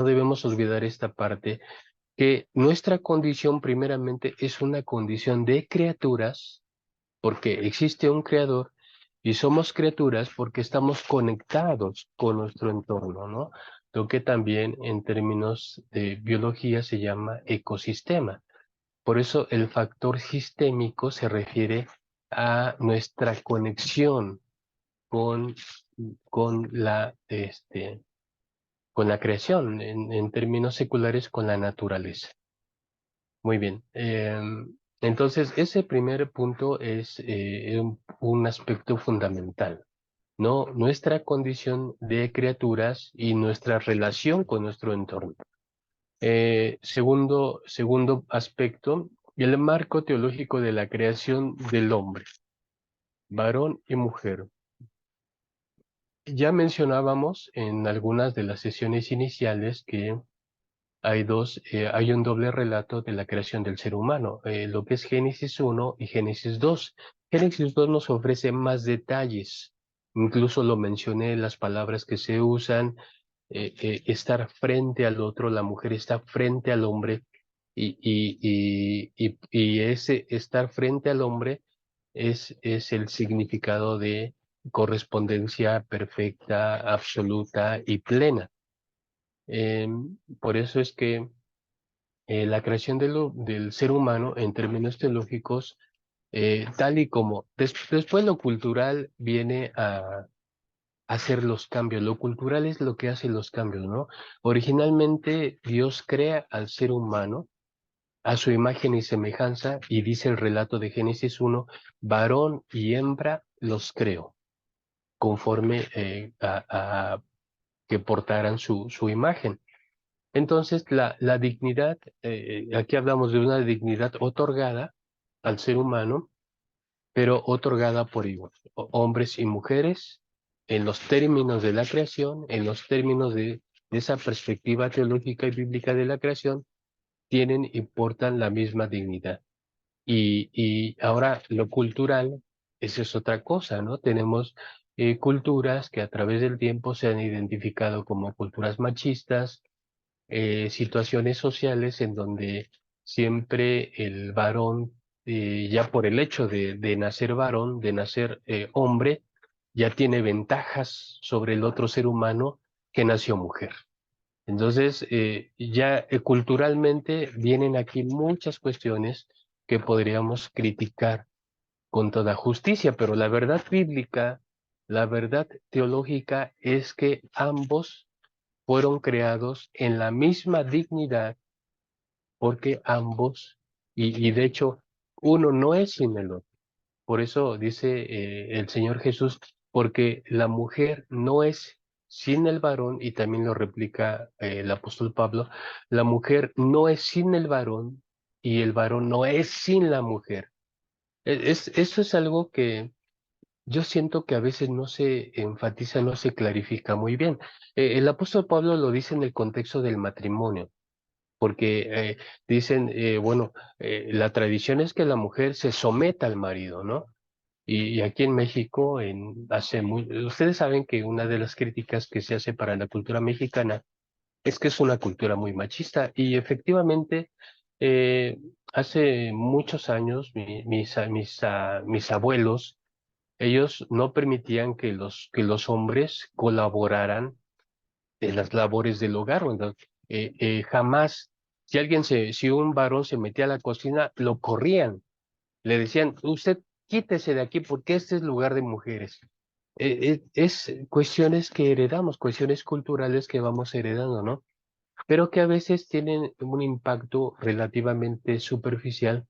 que nuestra condición primeramente es una condición de criaturas, porque existe un creador, y somos criaturas porque estamos conectados con nuestro entorno, ¿no? Lo que también en términos de biología se llama ecosistema. Por eso el factor sistémico se refiere a nuestra conexión con, con la creación, en términos seculares, con la naturaleza. Muy bien. Entonces, ese primer punto es un aspecto fundamental, ¿no? Nuestra condición de criaturas y nuestra relación con nuestro entorno. Segundo aspecto, el marco teológico de la creación del hombre, varón y mujer. Ya mencionábamos en algunas de las sesiones iniciales que hay un doble relato de la creación del ser humano, lo que es Génesis 1 y Génesis 2. Génesis 2 nos ofrece más detalles, incluso lo mencioné, las palabras que se usan, estar frente al otro, la mujer está frente al hombre, y ese estar frente al hombre es el significado de correspondencia perfecta, absoluta y plena. Por eso es que la creación del ser humano en términos teológicos, tal y como después lo cultural viene a hacer los cambios. Lo cultural es lo que hace los cambios, ¿no? Originalmente Dios crea al ser humano a su imagen y semejanza, y dice el relato de Génesis 1, varón y hembra los creó, conforme a que portaran su imagen. Entonces, la dignidad, aquí hablamos de una dignidad otorgada al ser humano, pero otorgada por igual, hombres y mujeres, en los términos de la creación, en los términos de esa perspectiva teológica y bíblica de la creación, tienen y portan la misma dignidad. Y ahora lo cultural, esa es otra cosa, ¿no? Tenemos culturas que a través del tiempo se han identificado como culturas machistas, situaciones sociales en donde siempre el varón, ya por el hecho de nacer varón, de nacer hombre, ya tiene ventajas sobre el otro ser humano que nació mujer. Entonces, ya culturalmente vienen aquí muchas cuestiones que podríamos criticar con toda justicia, pero la verdad bíblica, la verdad teológica es que ambos fueron creados en la misma dignidad, porque ambos, y de hecho, uno no es sin el otro. Por eso dice el Señor Jesús, porque la mujer no es sin el varón, y también lo replica el apóstol Pablo, la mujer no es sin el varón y el varón no es sin la mujer. Eso es algo que yo siento que a veces no se enfatiza, no se clarifica muy bien. El apóstol Pablo lo dice en el contexto del matrimonio, porque dicen, bueno, la tradición es que la mujer se someta al marido, ¿no? Y aquí en México, ustedes saben que una de las críticas que se hace para la cultura mexicana es que es una cultura muy machista, y efectivamente, eh, hace muchos años mis abuelos, ellos no permitían que los hombres colaboraran en las labores del hogar. Entonces, jamás Si un varón se metía a la cocina, lo corrían. Le decían, usted quítese de aquí porque este es lugar de mujeres. Es cuestiones que heredamos, cuestiones culturales que vamos heredando, ¿no? Pero que a veces tienen un impacto relativamente superficial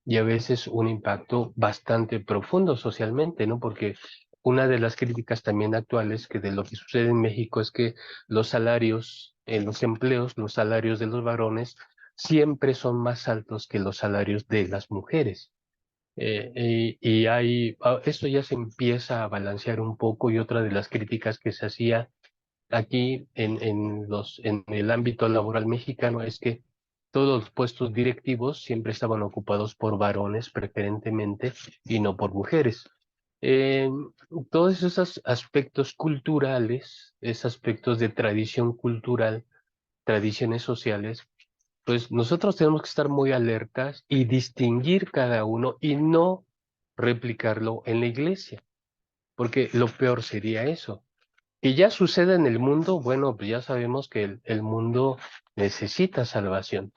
y a veces un impacto bastante profundo socialmente, ¿no? Porque una de las críticas también actuales que de lo que sucede en México es que los salarios en los empleos, los salarios de los varones siempre son más altos que los salarios de las mujeres. Esto ya se empieza a balancear un poco y otra de las críticas que se hacía aquí en el ámbito laboral mexicano es que todos los puestos directivos siempre estaban ocupados por varones preferentemente y no por mujeres. Eh, todos esos aspectos culturales, esos aspectos de tradición cultural, tradiciones sociales, pues nosotros tenemos que estar muy alertas y distinguir cada uno y no replicarlo en la iglesia, porque lo peor sería eso. Que ya suceda en el mundo, bueno, pues ya sabemos que el mundo necesita salvación,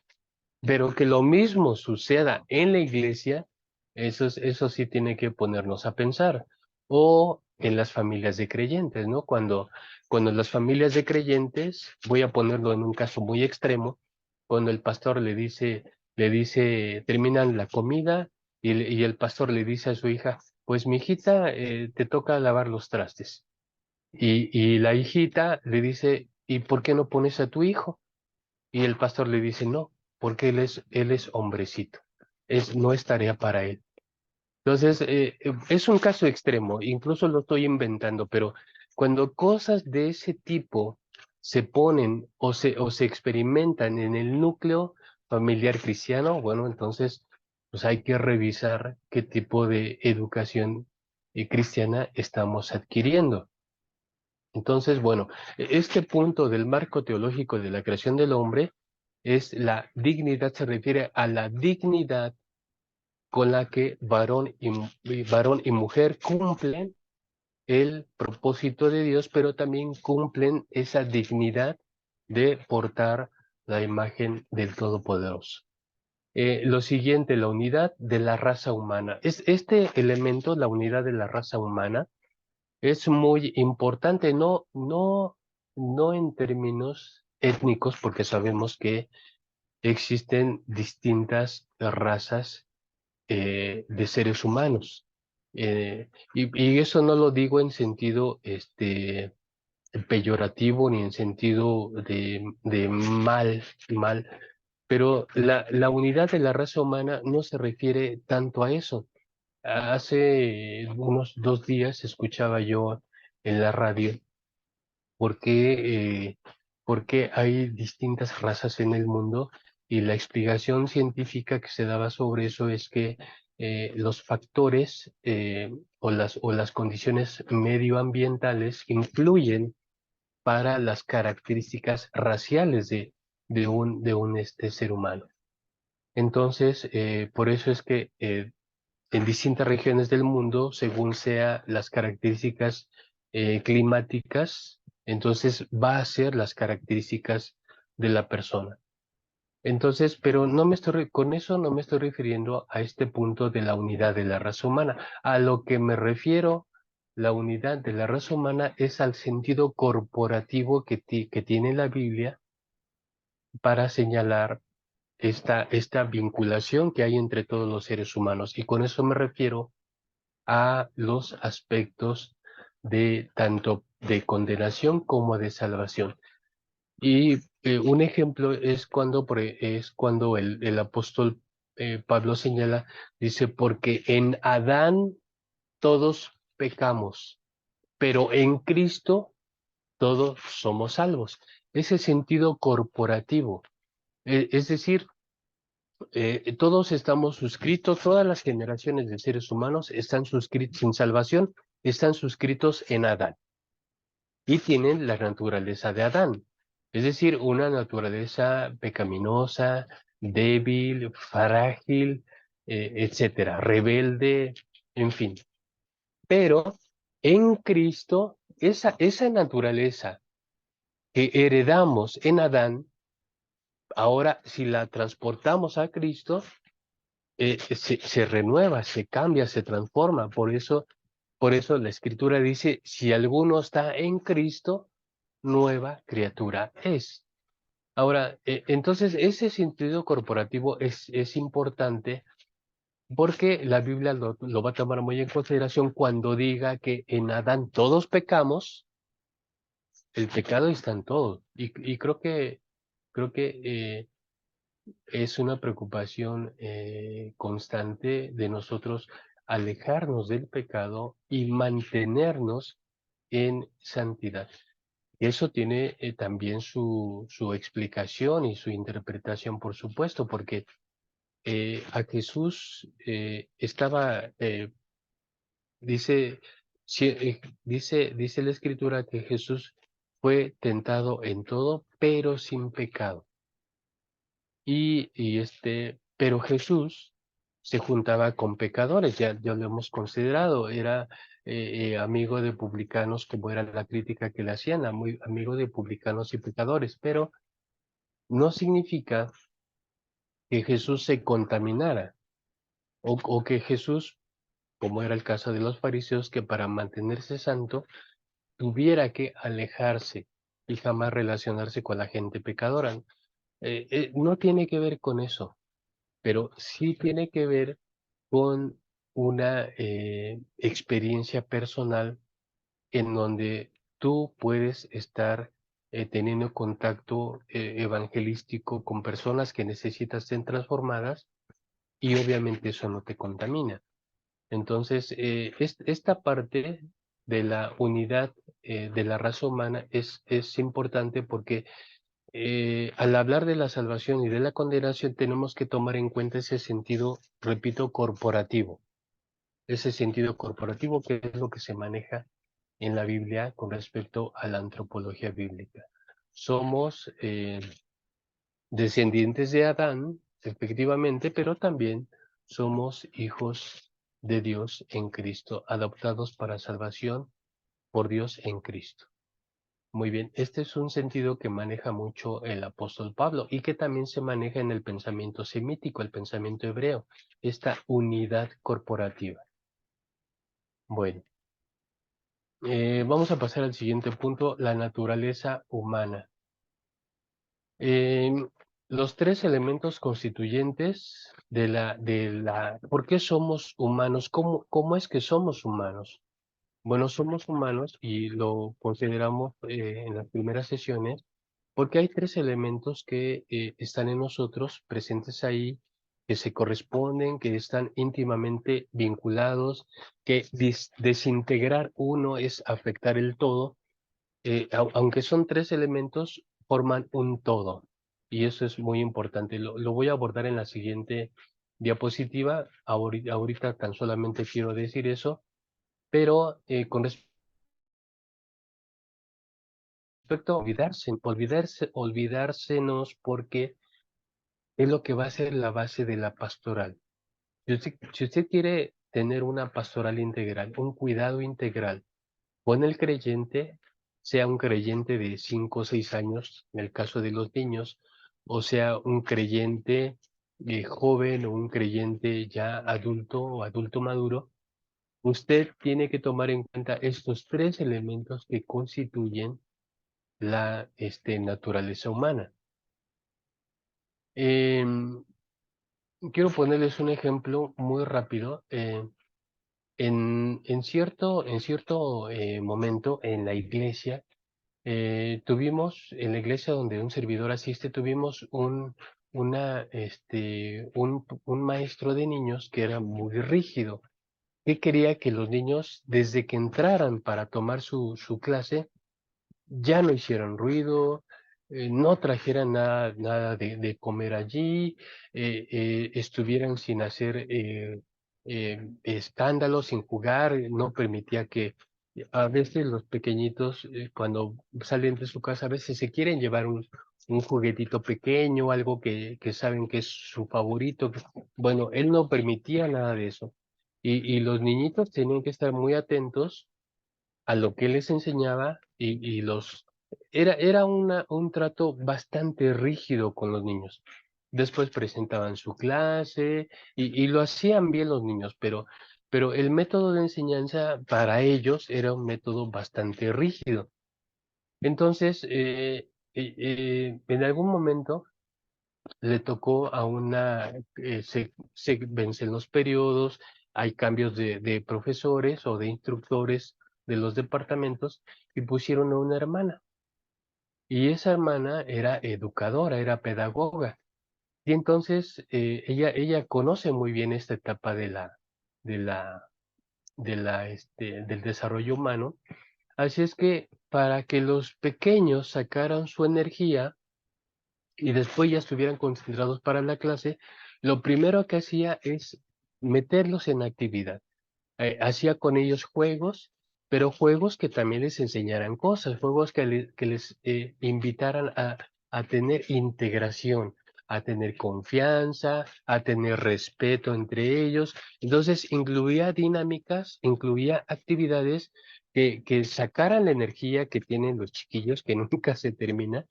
pero que lo mismo suceda en la iglesia, eso sí tiene que ponernos a pensar. O en las familias de creyentes, ¿no? Cuando las familias de creyentes, voy a ponerlo en un caso muy extremo, cuando el pastor le dice, terminan la comida y el pastor le dice a su hija, pues mi hijita, te toca lavar los trastes. Y la hijita le dice, ¿y por qué no pones a tu hijo? Y el pastor le dice, no, porque él es hombrecito. No es tarea para él. Entonces, es un caso extremo, incluso lo estoy inventando, pero cuando cosas de ese tipo se ponen o se experimentan en el núcleo familiar cristiano, bueno, entonces, pues hay que revisar qué tipo de educación cristiana estamos adquiriendo. Entonces, bueno, este punto del marco teológico de la creación del hombre es la dignidad, se refiere a la dignidad con la que varón y mujer cumplen el propósito de Dios, pero también cumplen esa dignidad de portar la imagen del Todopoderoso. Lo siguiente, la unidad de la raza humana. Este elemento, la unidad de la raza humana, es muy importante, no en términos étnicos, porque sabemos que existen distintas razas de seres humanos. Y eso no lo digo en sentido peyorativo ni en sentido de mal, pero la unidad de la raza humana no se refiere tanto a eso. Hace unos 2 días escuchaba yo en la radio por qué hay distintas razas en el mundo y la explicación científica que se daba sobre eso es que los factores o las condiciones medioambientales influyen para las características raciales de un ser humano. Entonces, por eso es que en distintas regiones del mundo, según sea las características climáticas, entonces va a ser las características de la persona. Entonces, pero con eso no me estoy refiriendo a este punto de la unidad de la raza humana. A lo que me refiero, la unidad de la raza humana es al sentido corporativo que tiene la Biblia para señalar esta vinculación que hay entre todos los seres humanos. Y con eso me refiero a los aspectos de tanto de condenación como de salvación. Y un ejemplo es cuando el apóstol Pablo señala, dice, porque en Adán todos pecamos, pero en Cristo todos somos salvos. Ese sentido corporativo, es decir, todos estamos suscritos, todas las generaciones de seres humanos están suscritos sin salvación, están suscritos en Adán y tienen la naturaleza de Adán, es decir, una naturaleza pecaminosa, débil, frágil, etcétera, rebelde, en fin. Pero en Cristo, esa naturaleza que heredamos en Adán, ahora, si la transportamos a Cristo, se renueva, se cambia, se transforma. Por eso la Escritura dice, si alguno está en Cristo, nueva criatura es. Ahora, entonces ese sentido corporativo es importante porque la Biblia lo va a tomar muy en consideración cuando diga que en Adán todos pecamos, el pecado está en todos. Y creo que es una preocupación constante de nosotros alejarnos del pecado y mantenernos en santidad. Eso tiene también su explicación y su interpretación, por supuesto, porque a Jesús dice, dice la Escritura que Jesús fue tentado en todo, pero sin pecado. Pero Jesús se juntaba con pecadores, ya lo hemos considerado, era amigo de publicanos, como era la crítica que le hacían, amigo de publicanos y pecadores, pero no significa que Jesús se contaminara, o que Jesús, como era el caso de los fariseos, que para mantenerse santo, tuviera que alejarse y jamás relacionarse con la gente pecadora. No tiene que ver con eso, pero sí tiene que ver con una experiencia personal en donde tú puedes estar teniendo contacto evangelístico con personas que necesitan ser transformadas y obviamente eso no te contamina. Entonces, esta parte de la unidad de la raza humana es importante porque al hablar de la salvación y de la condenación tenemos que tomar en cuenta ese sentido, repito, corporativo. Ese sentido corporativo que es lo que se maneja en la Biblia con respecto a la antropología bíblica. Somos descendientes de Adán, efectivamente, pero también somos hijos de Dios en Cristo, adoptados para salvación por Dios en Cristo. Muy bien, este es un sentido que maneja mucho el apóstol Pablo y que también se maneja en el pensamiento semítico, el pensamiento hebreo, esta unidad corporativa. Bueno, vamos a pasar al siguiente punto, la naturaleza humana. Los tres elementos constituyentes ¿por qué somos humanos? ¿Cómo es que somos humanos? Bueno, somos humanos y lo consideramos en las primeras sesiones porque hay tres elementos que están en nosotros, presentes ahí, que se corresponden, que están íntimamente vinculados, que desintegrar uno es afectar el todo, aunque son tres elementos, forman un todo. Y eso es muy importante. Lo voy a abordar en la siguiente diapositiva. Ahorita tan solamente quiero decir eso, pero con respecto a olvidársenos porque es lo que va a ser la base de la pastoral. Si usted quiere tener una pastoral integral, un cuidado integral con el creyente, sea un creyente de 5 o 6 años, en el caso de los niños, o sea un creyente joven o un creyente ya adulto o adulto maduro, usted tiene que tomar en cuenta estos tres elementos que constituyen la naturaleza humana. Em, Quiero ponerles un ejemplo muy rápido. En cierto momento en la iglesia, en la iglesia donde un servidor asiste, tuvimos un maestro de niños que era muy rígido, que quería que los niños, desde que entraran para tomar su clase, ya no hicieran ruido, no trajeran nada de comer allí, estuvieran sin hacer escándalos, sin jugar, no permitía que a veces los pequeñitos cuando salen de su casa a veces se quieren llevar un juguetito pequeño, algo que saben que es su favorito. Bueno, él no permitía nada de eso. Y los niñitos tenían que estar muy atentos a lo que les enseñaba y Era un trato bastante rígido con los niños. Después presentaban su clase y lo hacían bien los niños, pero el método de enseñanza para ellos era un método bastante rígido. Entonces, en algún momento le tocó a se vencen los periodos, hay cambios de profesores o de instructores de los departamentos y pusieron a una hermana. Y esa hermana era educadora, era pedagoga. Y entonces ella conoce muy bien esta etapa de la, del desarrollo humano. Así es que para que los pequeños sacaran su energía y después ya estuvieran concentrados para la clase, lo primero que hacía es meterlos en actividad. Hacía con ellos juegos, pero juegos que también les enseñaran cosas, juegos que les invitaran a tener integración, a tener confianza, a tener respeto entre ellos. Entonces, incluía dinámicas, incluía actividades que sacaran la energía que tienen los chiquillos, que nunca se termina,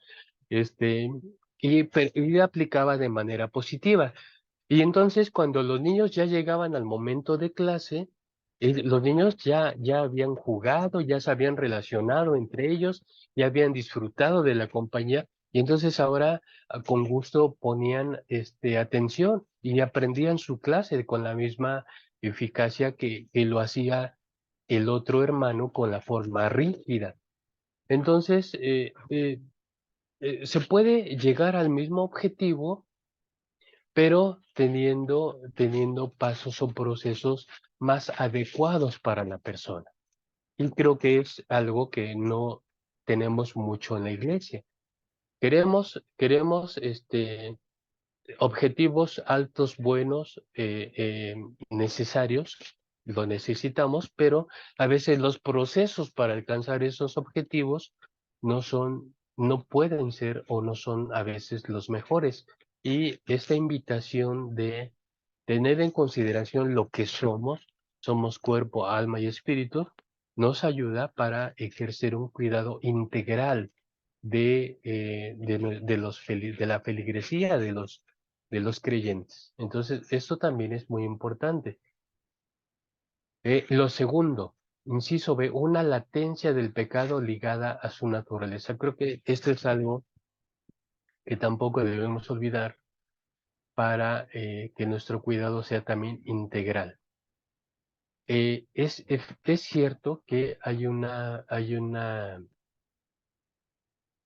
este, y aplicaba de manera positiva. Y entonces cuando los niños ya llegaban al momento de clase, los niños ya habían jugado, ya se habían relacionado entre ellos, ya habían disfrutado de la compañía, y entonces ahora con gusto ponían atención y aprendían su clase con la misma eficacia que lo hacía el otro hermano con la forma rígida. Entonces, se puede llegar al mismo objetivo pero teniendo pasos o procesos más adecuados para la persona. Y creo que es algo que no tenemos mucho en la iglesia. Queremos objetivos altos, buenos, necesarios, lo necesitamos, pero a veces los procesos para alcanzar esos objetivos no pueden ser o no son a veces los mejores. Y esta invitación de tener en consideración lo que somos cuerpo, alma y espíritu, nos ayuda para ejercer un cuidado integral de la feligresía, de los creyentes. Entonces, esto también es muy importante. Lo segundo, inciso B, una latencia del pecado ligada a su naturaleza. Creo que esto es algo que tampoco debemos olvidar para que nuestro cuidado sea también integral. Es cierto que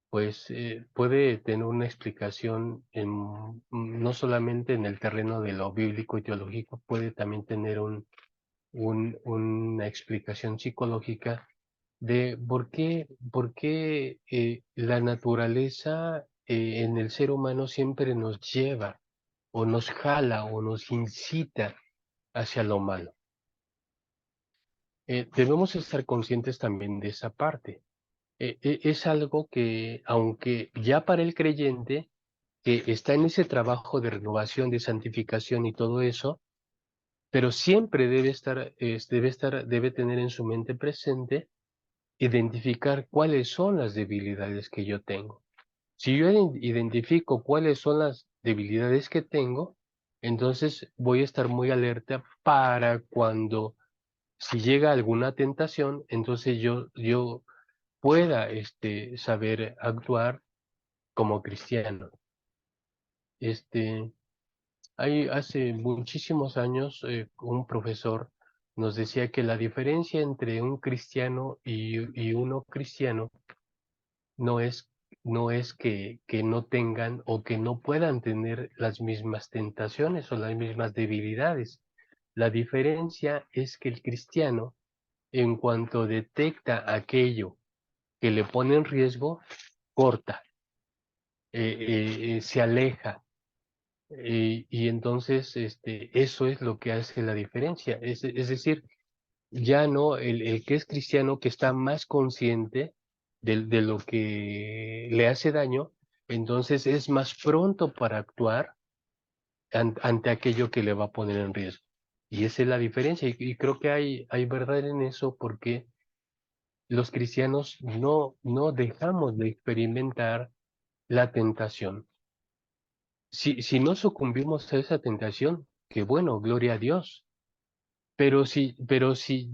pues puede tener una explicación no solamente en el terreno de lo bíblico y teológico, puede también tener una explicación psicológica de por qué la naturaleza en el ser humano siempre nos lleva o nos jala o nos incita hacia lo malo. Debemos estar conscientes también de esa parte. Es algo que, aunque ya para el creyente, que está en ese trabajo de renovación, de santificación y todo eso, pero siempre debe tener en su mente presente identificar cuáles son las debilidades que yo tengo. Si yo identifico cuáles son las debilidades que tengo, entonces voy a estar muy alerta para cuando, si llega alguna tentación, entonces yo pueda saber actuar como cristiano. Este, hace muchísimos años un profesor nos decía que la diferencia entre un cristiano y uno cristiano no es, no es que no tengan o que no puedan tener las mismas tentaciones o las mismas debilidades. La diferencia es que el cristiano, en cuanto detecta aquello que le pone en riesgo, corta, se aleja. Y entonces eso es lo que hace la diferencia. Es decir, ya no el que es cristiano, que está más consciente de lo que le hace daño, entonces es más pronto para actuar ante aquello que le va a poner en riesgo. Y esa es la diferencia. Y creo que hay verdad en eso porque los cristianos no dejamos de experimentar la tentación. Si no sucumbimos a esa tentación, qué bueno, gloria a Dios. Pero si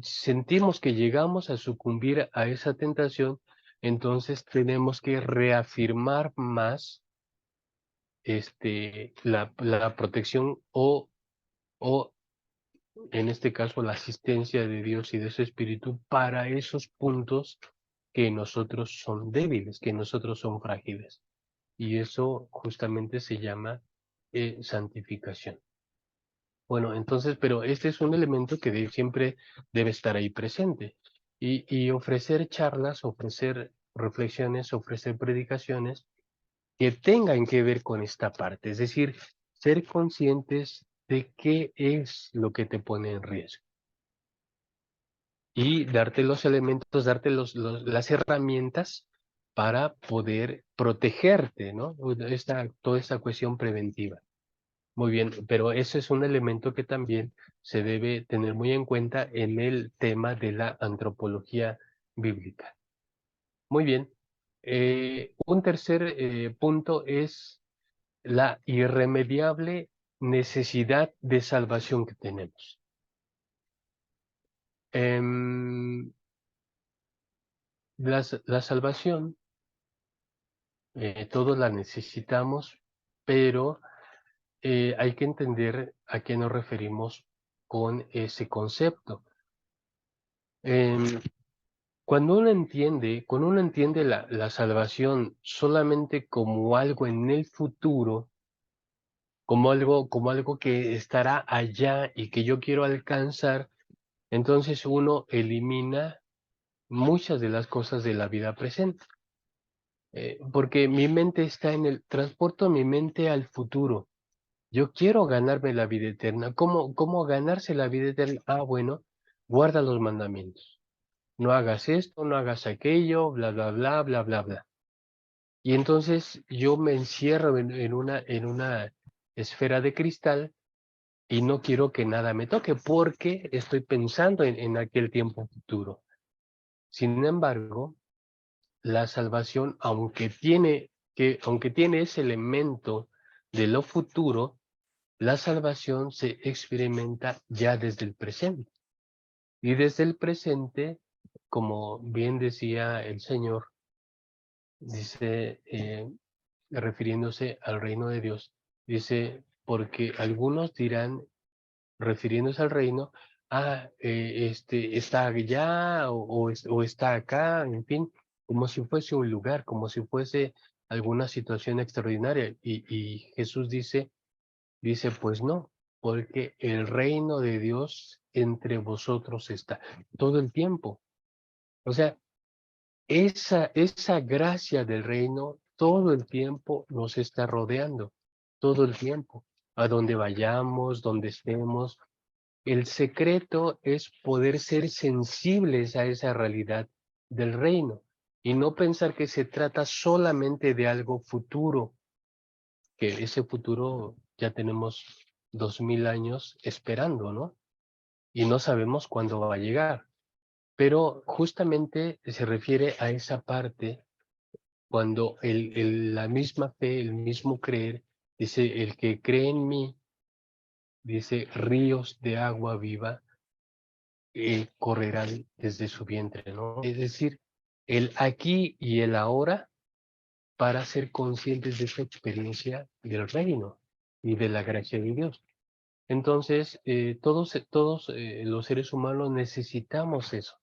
sentimos que llegamos a sucumbir a esa tentación, entonces tenemos que reafirmar más la protección o en este caso la asistencia de Dios y de su Espíritu para esos puntos que nosotros son débiles, que nosotros son frágiles. Y eso justamente se llama santificación. Bueno, entonces, pero este es un elemento que siempre debe estar ahí presente. Y ofrecer charlas, ofrecer reflexiones, ofrecer predicaciones que tengan que ver con esta parte. Es decir, ser conscientes de qué es lo que te pone en riesgo. Y darte los elementos, darte las herramientas para poder protegerte, ¿no? Toda esta cuestión preventiva. Muy bien, pero ese es un elemento que también se debe tener muy en cuenta en el tema de la antropología bíblica. Muy bien. Un tercer punto es la irremediable necesidad de salvación que tenemos. La salvación, todos la necesitamos, pero hay que entender a qué nos referimos con ese concepto. Cuando uno entiende la salvación solamente como algo en el futuro, como algo que estará allá y que yo quiero alcanzar, entonces uno elimina muchas de las cosas de la vida presente. Porque mi mente transporto mi mente al futuro. Yo quiero ganarme la vida eterna. ¿Cómo ganarse la vida eterna? Ah, bueno, guarda los mandamientos. No hagas esto, no hagas aquello, bla, bla, bla, bla, bla, bla. Y entonces yo me encierro en una esfera de cristal y no quiero que nada me toque porque estoy pensando en aquel tiempo futuro. Sin embargo, la salvación, aunque tiene ese elemento de lo futuro, la salvación se experimenta ya desde el presente. Y desde el presente, como bien decía el Señor, dice, refiriéndose al reino de Dios, dice, porque algunos dirán, refiriéndose al reino, está allá o está acá, en fin, como si fuese un lugar, como si fuese alguna situación extraordinaria. Y Jesús dice, pues no, porque el reino de Dios entre vosotros está todo el tiempo. O sea, esa gracia del reino todo el tiempo nos está rodeando, todo el tiempo, a donde vayamos, donde estemos. El secreto es poder ser sensibles a esa realidad del reino y no pensar que se trata solamente de algo futuro, que ese futuro ya tenemos 2000 años esperando, ¿no? Y no sabemos cuándo va a llegar. Pero justamente se refiere a esa parte cuando la misma fe, el mismo creer, dice, el que cree en mí, dice, ríos de agua viva correrán desde su vientre, ¿no? Es decir, el aquí y el ahora para ser conscientes de esa experiencia del reino y de la gracia de Dios. Entonces, todos los seres humanos necesitamos eso.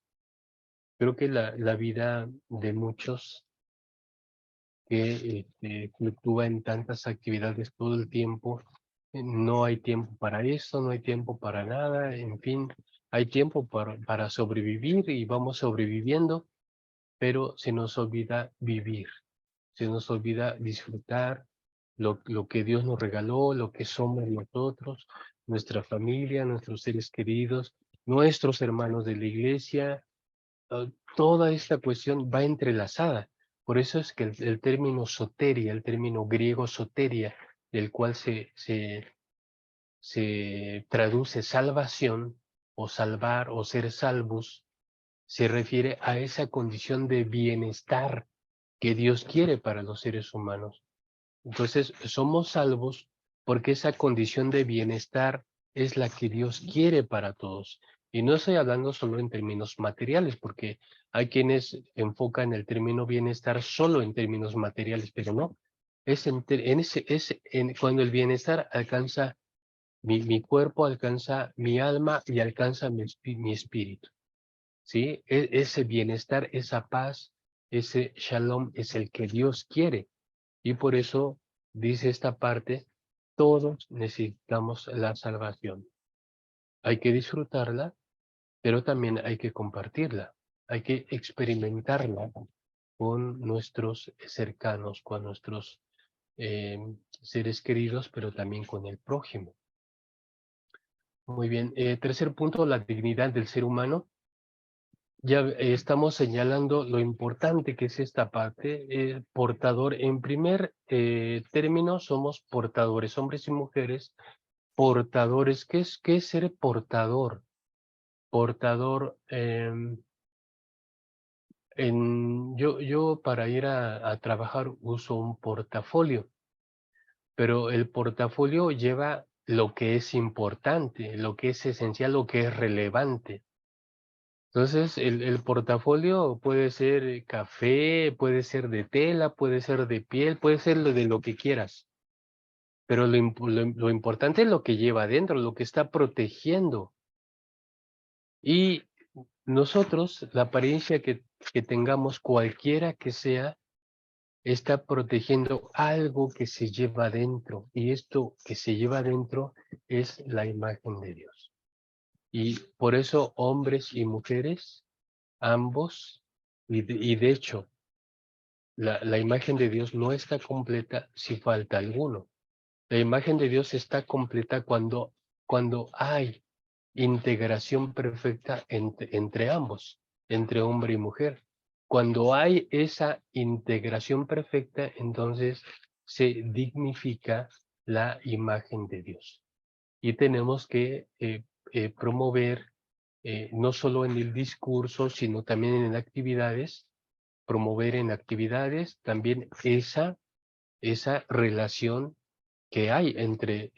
Creo que la vida de muchos que fluctúa en tantas actividades todo el tiempo, no hay tiempo para esto, no hay tiempo para nada, en fin, hay tiempo para sobrevivir y vamos sobreviviendo, pero se nos olvida vivir, se nos olvida disfrutar lo que Dios nos regaló, lo que somos nosotros, nuestra familia, nuestros seres queridos, nuestros hermanos de la iglesia. Toda esta cuestión va entrelazada. Por eso es que el término soteria, el término griego soteria, del cual se traduce salvación, o salvar, o ser salvos, se refiere a esa condición de bienestar que Dios quiere para los seres humanos. Entonces, somos salvos porque esa condición de bienestar es la que Dios quiere para todos. Y no estoy hablando solo en términos materiales, porque hay quienes enfocan el término bienestar solo en términos materiales, pero no. Cuando el bienestar alcanza mi cuerpo, alcanza mi alma y alcanza mi espíritu. ¿Sí? Ese bienestar, esa paz, ese shalom es el que Dios quiere. Y por eso dice esta parte, todos necesitamos la salvación. Hay que disfrutarla, pero también hay que compartirla. Hay que experimentarla con nuestros cercanos, con nuestros seres queridos, pero también con el prójimo. Muy bien. Tercer punto, la dignidad del ser humano. Ya estamos señalando lo importante que es esta parte. Portador, en primer término, somos portadores, hombres y mujeres, portadores. ¿Qué es ser portador? Portador, yo para ir a trabajar uso un portafolio, pero el portafolio lleva lo que es importante, lo que es esencial, lo que es relevante. Entonces, el portafolio puede ser café, puede ser de tela, puede ser de piel, puede ser de lo que quieras. Pero lo importante es lo que lleva adentro, lo que está protegiendo. Y nosotros, la apariencia que tengamos, cualquiera que sea, está protegiendo algo que se lleva adentro. Y esto que se lleva adentro es la imagen de Dios. Y por eso hombres y mujeres, ambos, y de hecho, la imagen de Dios no está completa si falta alguno. La imagen de Dios está completa cuando hay integración perfecta entre ambos, entre hombre y mujer. Cuando hay esa integración perfecta, entonces se dignifica la imagen de Dios. Y tenemos que promover, no solo en el discurso, sino también en actividades, promover en actividades también esa relación que hay entre,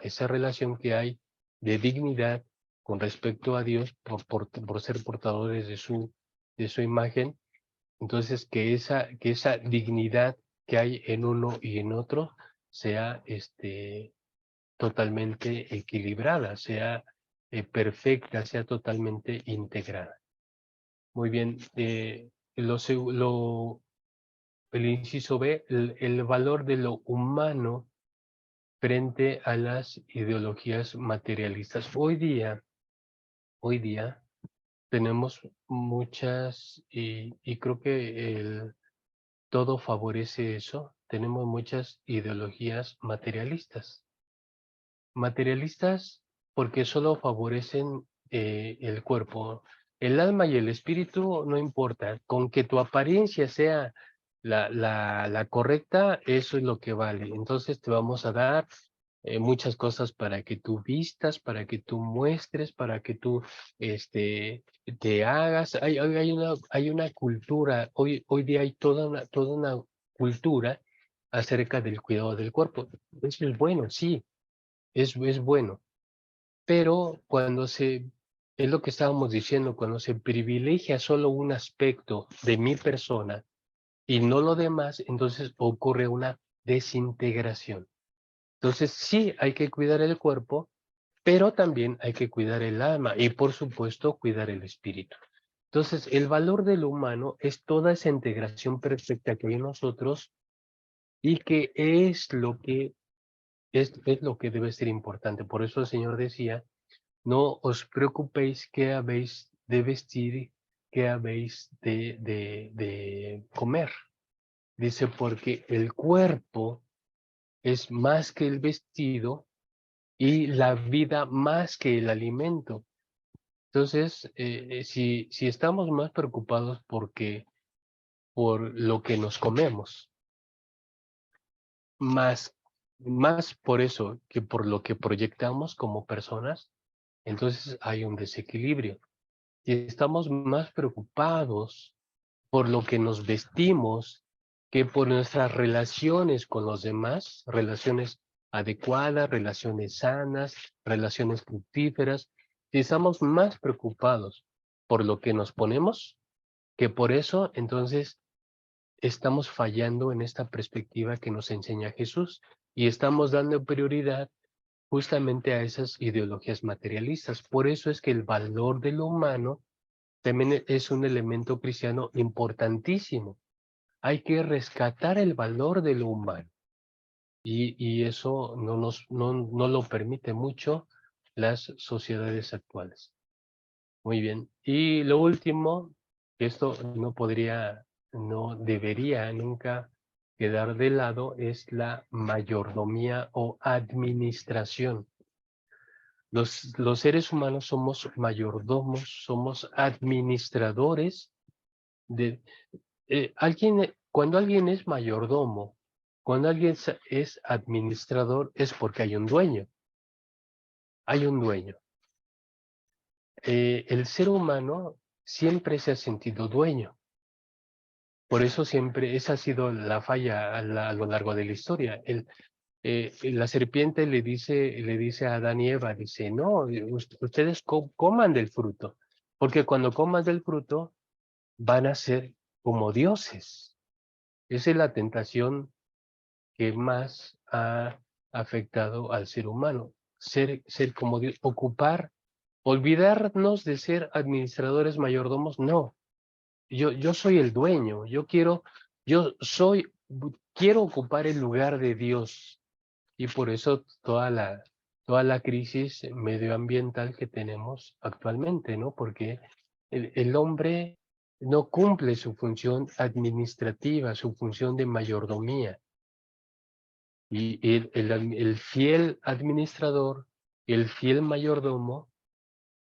esa relación que hay de dignidad con respecto a Dios por ser portadores de su imagen. Entonces, que esa dignidad que hay en uno y en otro sea totalmente equilibrada, sea perfecta, sea totalmente integrada. Muy bien. El inciso B, el valor de lo humano frente a las ideologías materialistas. Hoy día tenemos muchas, y creo que todo favorece eso, tenemos muchas ideologías materialistas. Materialistas porque solo favorecen el cuerpo. El alma y el espíritu no importa, con que tu apariencia sea la correcta, eso es lo que vale. Entonces te vamos a dar muchas cosas para que tú vistas, para que tú muestres, para que tú te hagas. Hay una cultura, hoy día hay toda una cultura acerca del cuidado del cuerpo. Eso es bueno, sí, es bueno, pero es lo que estábamos diciendo, cuando se privilegia solo un aspecto de mi persona y no lo demás, entonces ocurre una desintegración. Entonces sí hay que cuidar el cuerpo, pero también hay que cuidar el alma y por supuesto cuidar el espíritu. Entonces el valor del humano es toda esa integración perfecta que hay en nosotros y que es lo que es lo que debe ser importante. Por eso el Señor decía, no os preocupéis qué habéis de vestir, qué habéis de comer. Dice, porque el cuerpo es más que el vestido y la vida más que el alimento. Entonces, si estamos más preocupados por lo que nos comemos, más por eso que por lo que proyectamos como personas, entonces hay un desequilibrio. y estamos más preocupados por lo que nos vestimos que por nuestras relaciones con los demás, relaciones adecuadas, relaciones sanas, relaciones fructíferas, y estamos más preocupados por lo que nos ponemos que por eso, entonces, estamos fallando en esta perspectiva que nos enseña Jesús y estamos dando prioridad justamente a esas ideologías materialistas. Por eso es que el valor de lo humano también es un elemento cristiano importantísimo. Hay que rescatar el valor de lo humano y eso no lo permite mucho las sociedades actuales. Muy bien. Y lo último, que esto no debería nunca quedar de lado, es la mayordomía o administración. Los seres humanos somos mayordomos, somos administradores de... cuando alguien es mayordomo, cuando alguien es administrador, es porque hay un dueño. Hay un dueño. El ser humano siempre se ha sentido dueño. Por eso siempre, esa ha sido la falla a lo largo de la historia. La serpiente le dice a Adán y Eva, dice, no, ustedes coman del fruto, porque cuando coman del fruto van a ser como dioses. Esa es la tentación que más ha afectado al ser humano. Ser como Dios, olvidarnos de ser administradores mayordomos, no. Yo soy el dueño, quiero ocupar el lugar de Dios. Y por eso toda la crisis medioambiental que tenemos actualmente, ¿no? Porque el hombre no cumple su función administrativa, su función de mayordomía. Y el fiel administrador, el fiel mayordomo,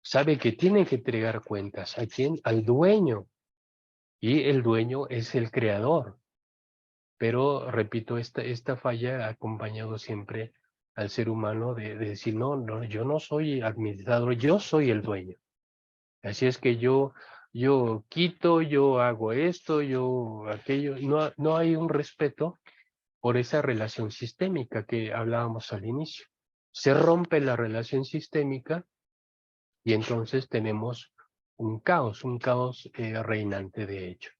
sabe que tiene que entregar cuentas. ¿A quién? Al dueño. Y el dueño es el creador. Pero, repito, esta falla ha acompañado siempre al ser humano de decir, no, yo no soy administrador, yo soy el dueño. Así es que yo quito, yo hago esto, yo aquello. No hay un respeto por esa relación sistémica que hablábamos al inicio. Se rompe la relación sistémica y entonces tenemos un caos reinante de hecho.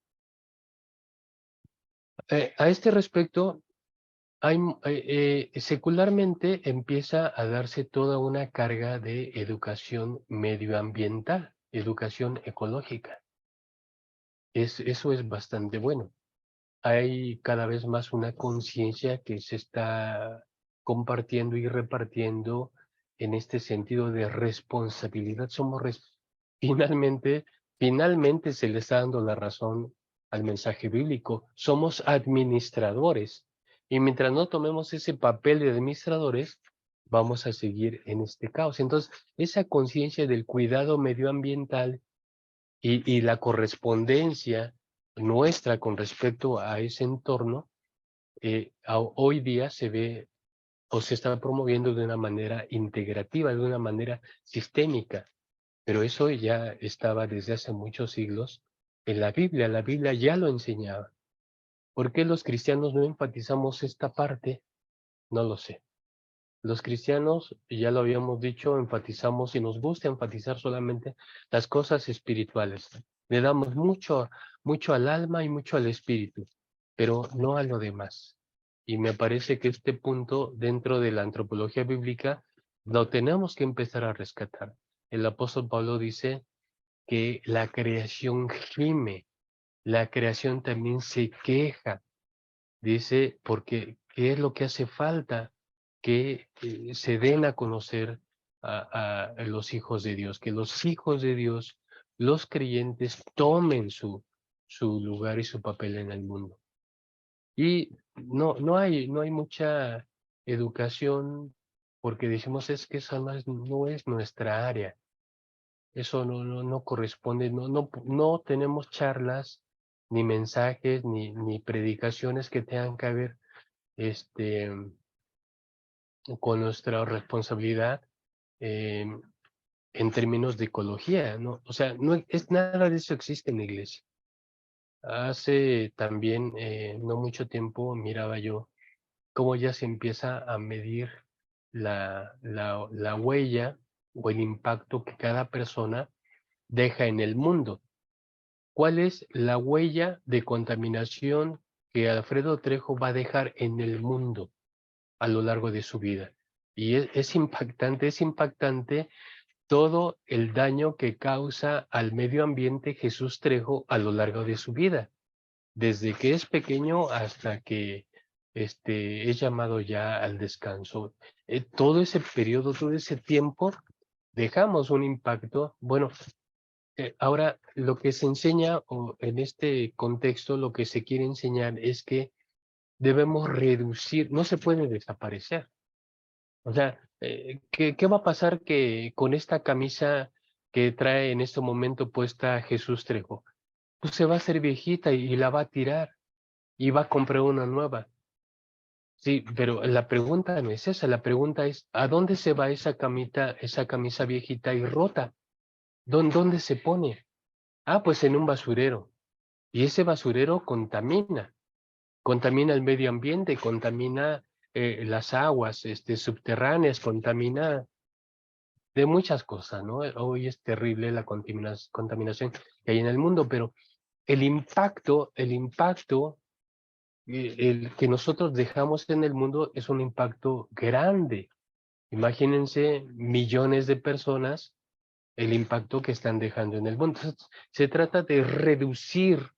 A este respecto, secularmente empieza a darse toda una carga de educación medioambiental, educación ecológica. Eso es bastante bueno. Hay cada vez más una conciencia que se está compartiendo y repartiendo en este sentido de responsabilidad. Finalmente, finalmente se le está dando la razón al mensaje bíblico. Somos administradores. Y mientras no tomemos ese papel de administradores, vamos a seguir en este caos. Entonces, esa conciencia del cuidado medioambiental y la correspondencia nuestra con respecto a ese entorno, hoy día se ve o se está promoviendo de una manera integrativa, de una manera sistémica, pero eso ya estaba desde hace muchos siglos en la Biblia ya lo enseñaba. ¿Por qué los cristianos no enfatizamos esta parte? No lo sé. Los cristianos, ya lo habíamos dicho, enfatizamos y nos gusta enfatizar solamente las cosas espirituales. Le damos mucho al alma y mucho al espíritu, pero no a lo demás. Y me parece que este punto dentro de la antropología bíblica lo tenemos que empezar a rescatar. El apóstol Pablo dice que la creación gime, la creación también se queja. Dice, porque ¿qué es lo que hace falta? Que se den a conocer a los hijos de Dios, que los hijos de Dios, los creyentes, tomen su lugar y su papel en el mundo. Y no hay mucha educación porque decimos es que esa no es nuestra área. Eso no corresponde, no tenemos charlas, ni mensajes, ni predicaciones que tengan que ver con nuestra responsabilidad en términos de ecología, ¿no? O sea, no es nada de eso existe en la iglesia. Hace también, no mucho tiempo, miraba yo cómo ya se empieza a medir la huella o el impacto que cada persona deja en el mundo. ¿Cuál es la huella de contaminación que Alfredo Trejo va a dejar en el mundo a lo largo de su vida? Y es impactante todo el daño que causa al medio ambiente Jesús Trejo a lo largo de su vida, desde que es pequeño hasta que es llamado ya al descanso. Todo ese periodo, todo ese tiempo, dejamos un impacto. Bueno, ahora lo que se enseña, o en este contexto, lo que se quiere enseñar es que debemos reducir, no se puede desaparecer. O sea, ¿qué va a pasar con esta camisa que trae en este momento puesta Jesús Trejo? Pues se va a hacer viejita y la va a tirar y va a comprar una nueva. Sí, pero la pregunta no es esa, la pregunta es, ¿a dónde se va esa camisa viejita y rota? ¿Dónde se pone? Ah, pues en un basurero. Y ese basurero contamina el medio ambiente, contamina las aguas subterráneas, contamina de muchas cosas, ¿no? Hoy es terrible la contaminación que hay en el mundo, pero el impacto el que nosotros dejamos en el mundo es un impacto grande. Imagínense millones de personas, el impacto que están dejando en el mundo. Entonces, se trata de reducir.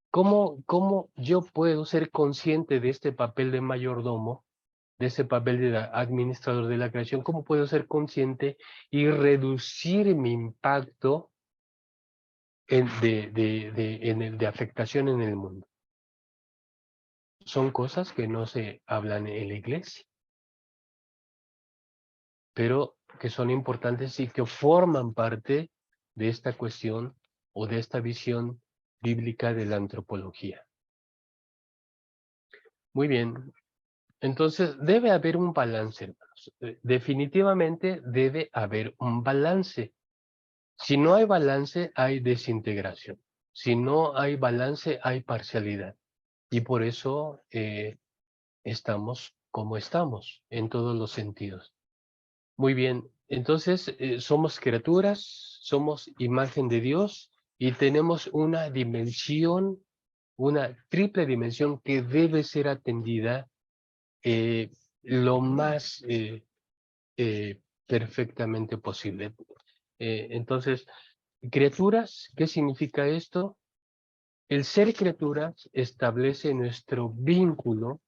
¿Cómo yo puedo ser consciente de este papel de mayordomo, de ese papel de administrador de la creación? ¿Cómo puedo ser consciente y reducir mi impacto de afectación en el mundo? Son cosas que no se hablan en la iglesia, pero que son importantes y que forman parte de esta cuestión o de esta visión bíblica de la antropología. Muy bien, entonces debe haber un balance, hermanos. Definitivamente debe haber un balance. Si no hay balance, hay desintegración. Si no hay balance, hay parcialidad. Y por eso estamos como estamos, en todos los sentidos. Muy bien, entonces somos criaturas, somos imagen de Dios y tenemos una dimensión, una triple dimensión que debe ser atendida lo más perfectamente posible. Entonces, criaturas, ¿qué significa esto? El ser criaturas establece nuestro vínculo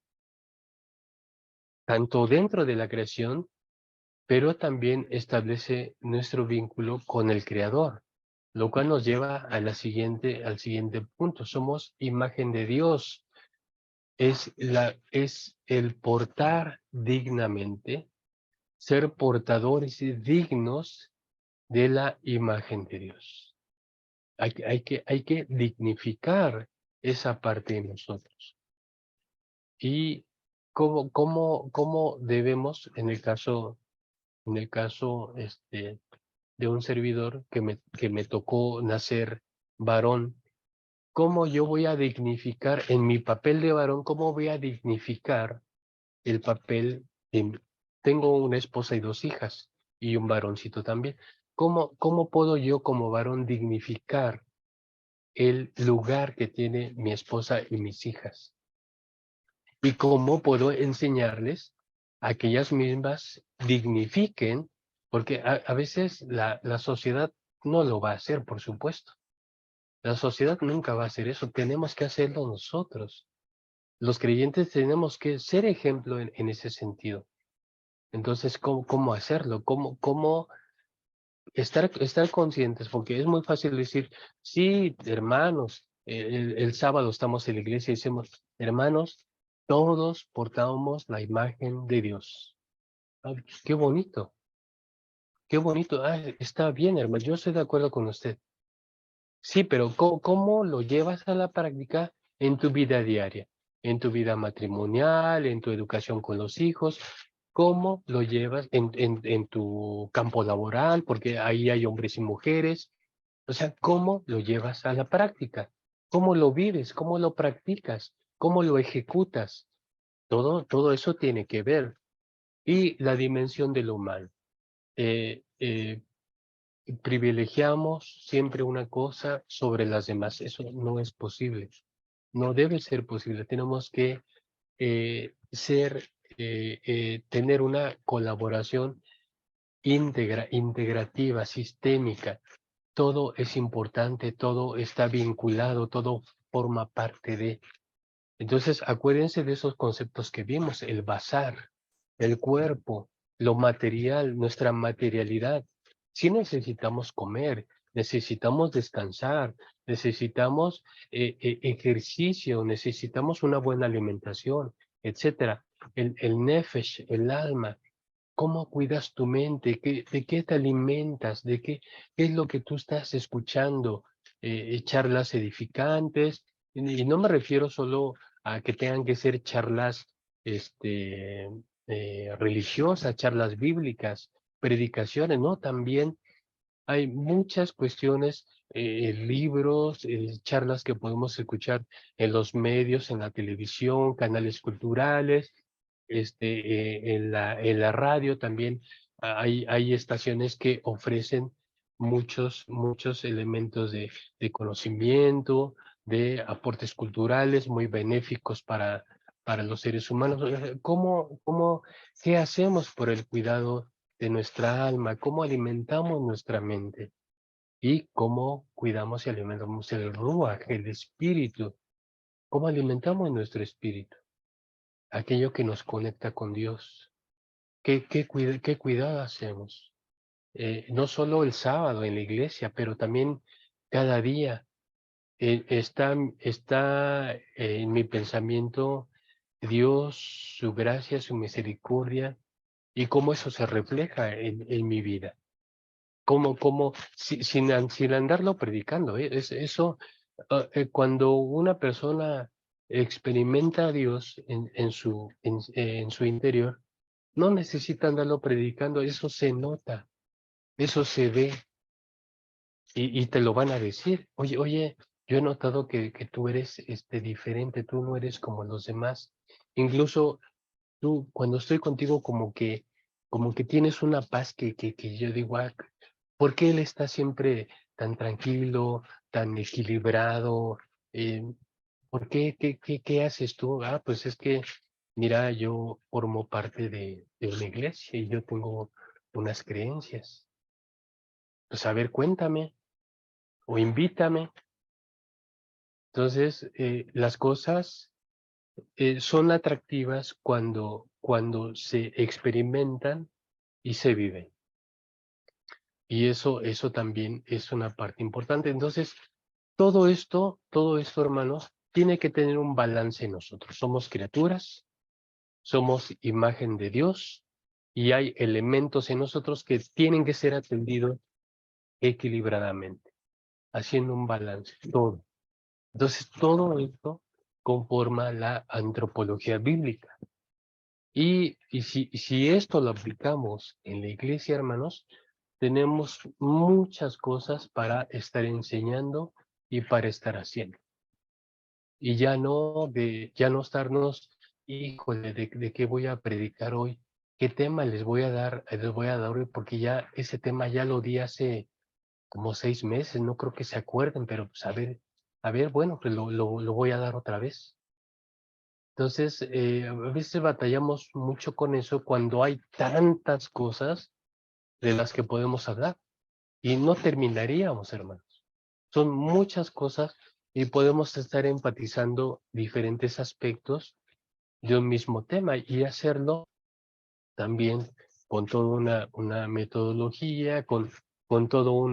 tanto dentro de la creación, pero también establece nuestro vínculo con el Creador, lo cual nos lleva al siguiente punto. Somos imagen de Dios. Es el portar dignamente, ser portadores dignos de la imagen de Dios. Hay que dignificar esa parte de nosotros. Y cómo debemos, en el caso de un servidor que me tocó nacer varón, ¿cómo yo voy a dignificar en mi papel de varón, cómo voy a dignificar el papel de... Tengo una esposa y 2 hijas y un varoncito también. ¿Cómo puedo yo como varón dignificar el lugar que tiene mi esposa y mis hijas? ¿Y cómo puedo enseñarles a que ellas mismas dignifiquen? Porque a veces la sociedad no lo va a hacer, por supuesto. La sociedad nunca va a hacer eso. Tenemos que hacerlo nosotros. Los creyentes tenemos que ser ejemplo en ese sentido. Entonces, ¿cómo hacerlo? ¿Cómo estar conscientes? Porque es muy fácil decir, sí, hermanos, el sábado estamos en la iglesia y decimos, hermanos, todos portamos la imagen de Dios. Ah, qué bonito, qué bonito. Ah, está bien, hermano, yo estoy de acuerdo con usted. Sí, pero ¿cómo lo llevas a la práctica en tu vida diaria? En tu vida matrimonial, en tu educación con los hijos. ¿Cómo lo llevas en tu campo laboral? Porque ahí hay hombres y mujeres. O sea, ¿cómo lo llevas a la práctica? ¿Cómo lo vives? ¿Cómo lo practicas? ¿Cómo lo ejecutas? Todo eso tiene que ver. Y la dimensión de lo humano. Eh, eh, Privilegiamos siempre una cosa sobre las demás. Eso no es posible. No debe ser posible. Tenemos que tener una colaboración integrativa, sistémica. Todo es importante, todo está vinculado, todo forma parte de. Entonces, acuérdense de esos conceptos que vimos, el bazar, el cuerpo, lo material, nuestra materialidad. Sí necesitamos comer, necesitamos descansar, necesitamos ejercicio, necesitamos una buena alimentación, etcétera. El nefesh, el alma, ¿cómo cuidas tu mente? ¿De qué te alimentas? ¿Qué es lo que tú estás escuchando? Charlas edificantes, y no me refiero solo a que tengan que ser charlas religiosas, charlas bíblicas, predicaciones, ¿no? También hay muchas cuestiones, libros, charlas que podemos escuchar en los medios, en la televisión, canales culturales, en la radio también hay estaciones que ofrecen muchos elementos de conocimiento, de aportes culturales muy benéficos para los seres humanos. ¿Qué hacemos por el cuidado de nuestra alma? ¿Cómo alimentamos nuestra mente? ¿Y cómo cuidamos y alimentamos el ruach, el espíritu? ¿Cómo alimentamos nuestro espíritu? Aquello que nos conecta con Dios. ¿Qué cuidado hacemos? No solo el sábado en la iglesia, pero también cada día. Está en mi pensamiento Dios, su gracia, su misericordia, y cómo eso se refleja en mi vida. Sin andarlo predicando, cuando una persona experimenta a Dios en su interior, no necesita andarlo predicando, eso se nota, eso se ve, y te lo van a decir. Oye, yo he notado que tú eres diferente, tú no eres como los demás. Incluso tú, cuando estoy contigo, como que tienes una paz que yo digo, ¿por qué él está siempre tan tranquilo, tan equilibrado? Eh, ¿Por qué? ¿Qué haces tú? Pues es que, mira, yo formo parte de una iglesia y yo tengo unas creencias. Pues a ver, cuéntame o invítame. Entonces, las cosas son atractivas cuando se experimentan y se viven. Y eso también es una parte importante. Entonces, todo esto, hermanos, tiene que tener un balance en nosotros. Somos criaturas, somos imagen de Dios, y hay elementos en nosotros que tienen que ser atendidos equilibradamente, haciendo un balance, todo. Entonces, todo esto conforma la antropología bíblica. Y si esto lo aplicamos en la iglesia, hermanos, tenemos muchas cosas para estar enseñando y para estar haciendo. Y ya no estarnos, híjole, de qué voy a predicar hoy, qué tema les voy a dar hoy, porque ya ese tema ya lo di hace como 6 meses, no creo que se acuerden, pero pues a ver, bueno, pues lo voy a dar otra vez. Entonces, a veces batallamos mucho con eso cuando hay tantas cosas de las que podemos hablar y no terminaríamos, hermanos. Son muchas cosas y podemos estar enfatizando diferentes aspectos de un mismo tema y hacerlo también con toda una metodología, con todo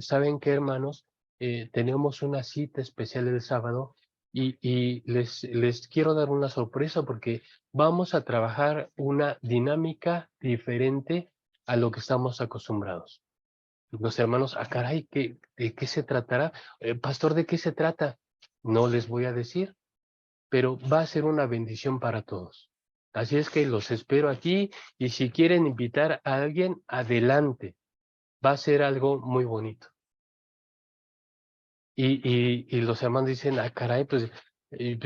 ¿saben qué, hermanos? Tenemos una cita especial el sábado y les quiero dar una sorpresa porque vamos a trabajar una dinámica diferente a lo que estamos acostumbrados. Los hermanos, caray, ¿de qué se tratará? Pastor, ¿de qué se trata? No les voy a decir, pero va a ser una bendición para todos. Así es que los espero aquí y si quieren invitar a alguien, adelante. Va a ser algo muy bonito. Y los hermanos dicen, ah, caray, pues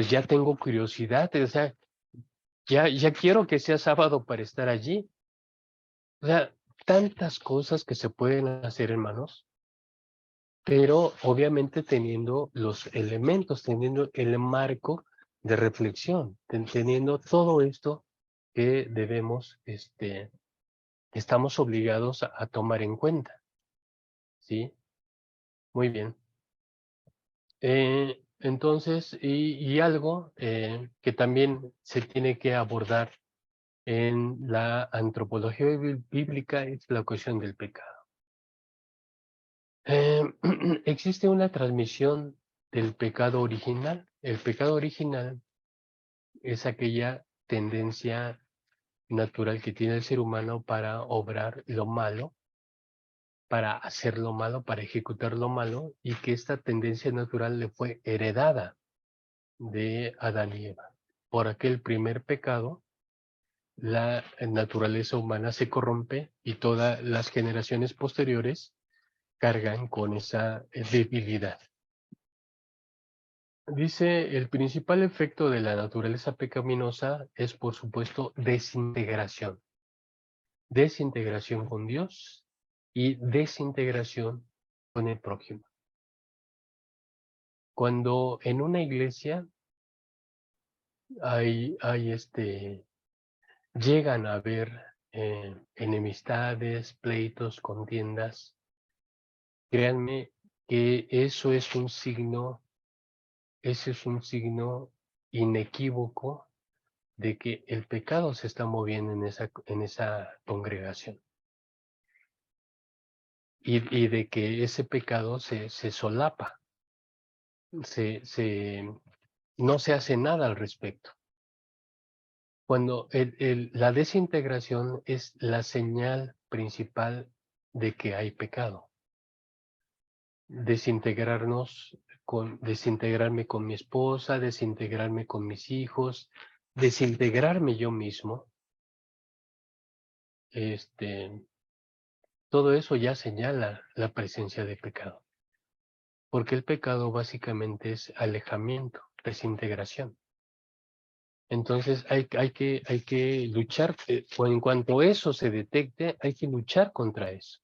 ya tengo curiosidad, o sea, ya quiero que sea sábado para estar allí. O sea, tantas cosas que se pueden hacer, hermanos, pero obviamente teniendo los elementos, teniendo el marco de reflexión, teniendo todo esto que debemos, estamos obligados a tomar en cuenta, ¿sí? Muy bien. Entonces, y algo que también se tiene que abordar en la antropología bíblica es la cuestión del pecado. Existe una transmisión del pecado original. El pecado original es aquella tendencia natural que tiene el ser humano para obrar lo malo, para hacer lo malo, para ejecutar lo malo, y que esta tendencia natural le fue heredada de Adán y Eva. Por aquel primer pecado, la naturaleza humana se corrompe y todas las generaciones posteriores cargan con esa debilidad. Dice, el principal efecto de la naturaleza pecaminosa es, por supuesto, desintegración. Desintegración con Dios y desintegración con el prójimo. Cuando en una iglesia hay llegan a haber enemistades, pleitos, contiendas, créanme que ese es un signo inequívoco de que el pecado se está moviendo en esa congregación y de que ese pecado se solapa, no se hace nada al respecto. Cuando la desintegración es la señal principal de que hay pecado. Desintegrarme con mi esposa, desintegrarme con mis hijos, desintegrarme yo mismo, todo eso ya señala la presencia de pecado. Porque el pecado básicamente es alejamiento, desintegración. Entonces hay que luchar, o en cuanto eso se detecte, hay que luchar contra eso.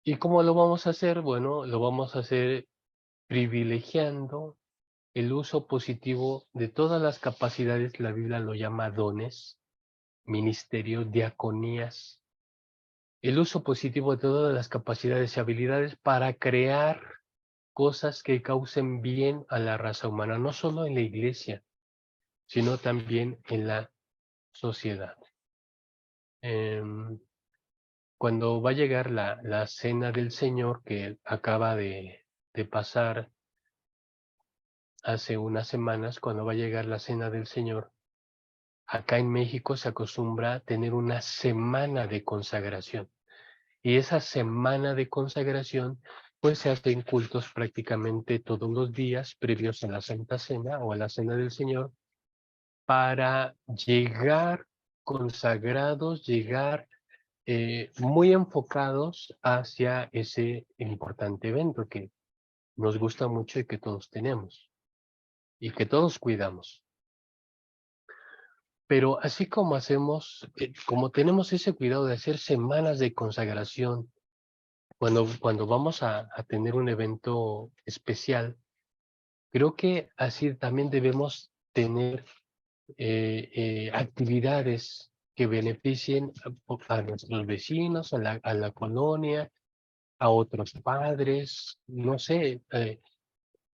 ¿Y cómo lo vamos a hacer? Bueno, lo vamos a hacer privilegiando el uso positivo de todas las capacidades, la Biblia lo llama dones, ministerios, diaconías. El uso positivo de todas las capacidades y habilidades para crear cosas que causen bien a la raza humana, no solo en la iglesia, sino también en la sociedad. Cuando va a llegar la cena del Señor, que acaba de pasar hace unas semanas, cuando va a llegar la cena del Señor, acá en México se acostumbra a tener una semana de consagración. Y esa semana de consagración, pues se hacen cultos prácticamente todos los días previos a la Santa Cena o a la Cena del Señor, para llegar consagrados, llegar muy enfocados hacia ese importante evento que nos gusta mucho y que todos tenemos y que todos cuidamos. Pero así como como tenemos ese cuidado de hacer semanas de consagración, cuando vamos a tener un evento especial, creo que así también debemos tener actividades que beneficien a nuestros vecinos, a la colonia, a otros padres, no sé,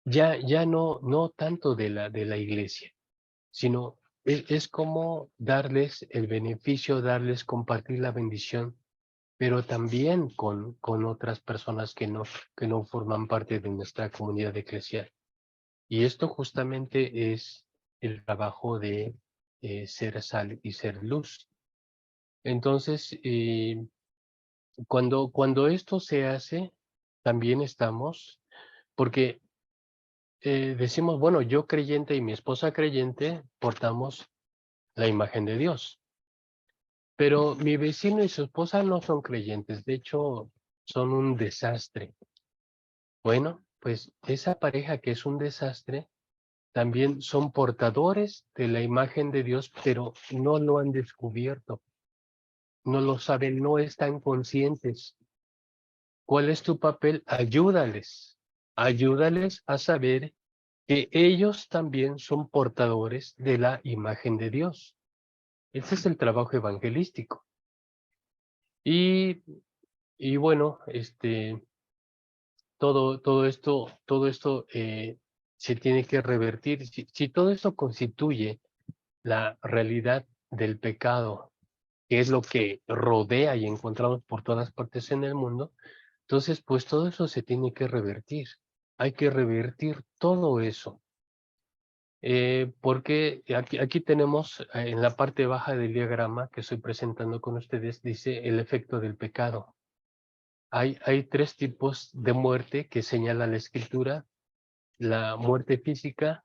ya no tanto de la iglesia, sino es como darles el beneficio, compartir la bendición, pero también con otras personas que no forman parte de nuestra comunidad eclesial. Y esto justamente es el trabajo de ser sal y ser luz. Entonces, cuando esto se hace, también estamos, porque decimos, bueno, yo creyente y mi esposa creyente portamos la imagen de Dios. Pero mi vecino y su esposa no son creyentes, de hecho, son un desastre. Bueno, pues esa pareja que es un desastre, también son portadores de la imagen de Dios, pero no lo han descubierto, no lo saben, no están conscientes. ¿Cuál es tu papel? Ayúdales, ayúdales a saber que ellos también son portadores de la imagen de Dios. Ese es el trabajo evangelístico. Y, y bueno, todo esto se tiene que revertir. Si todo esto constituye la realidad del pecado, que es lo que rodea y encontramos por todas partes en el mundo, entonces pues todo eso se tiene que revertir. Hay que revertir todo eso. Porque aquí tenemos en la parte baja del diagrama que estoy presentando con ustedes, dice el efecto del pecado. Hay tres tipos de muerte que señala la escritura: la muerte física.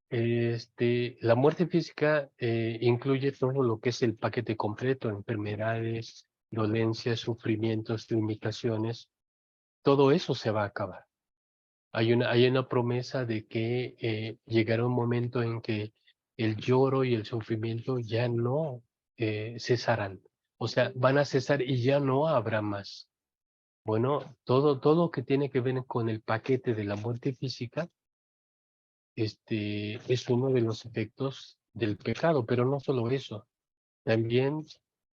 La muerte física incluye todo lo que es el paquete completo: enfermedades, dolencias, sufrimientos, limitaciones. Todo eso se va a acabar. Hay una promesa de que llegará un momento en que el lloro y el sufrimiento ya no cesarán. O sea, van a cesar y ya no habrá más. Bueno, todo que tiene que ver con el paquete de la muerte física, es uno de los efectos del pecado, pero no solo eso, también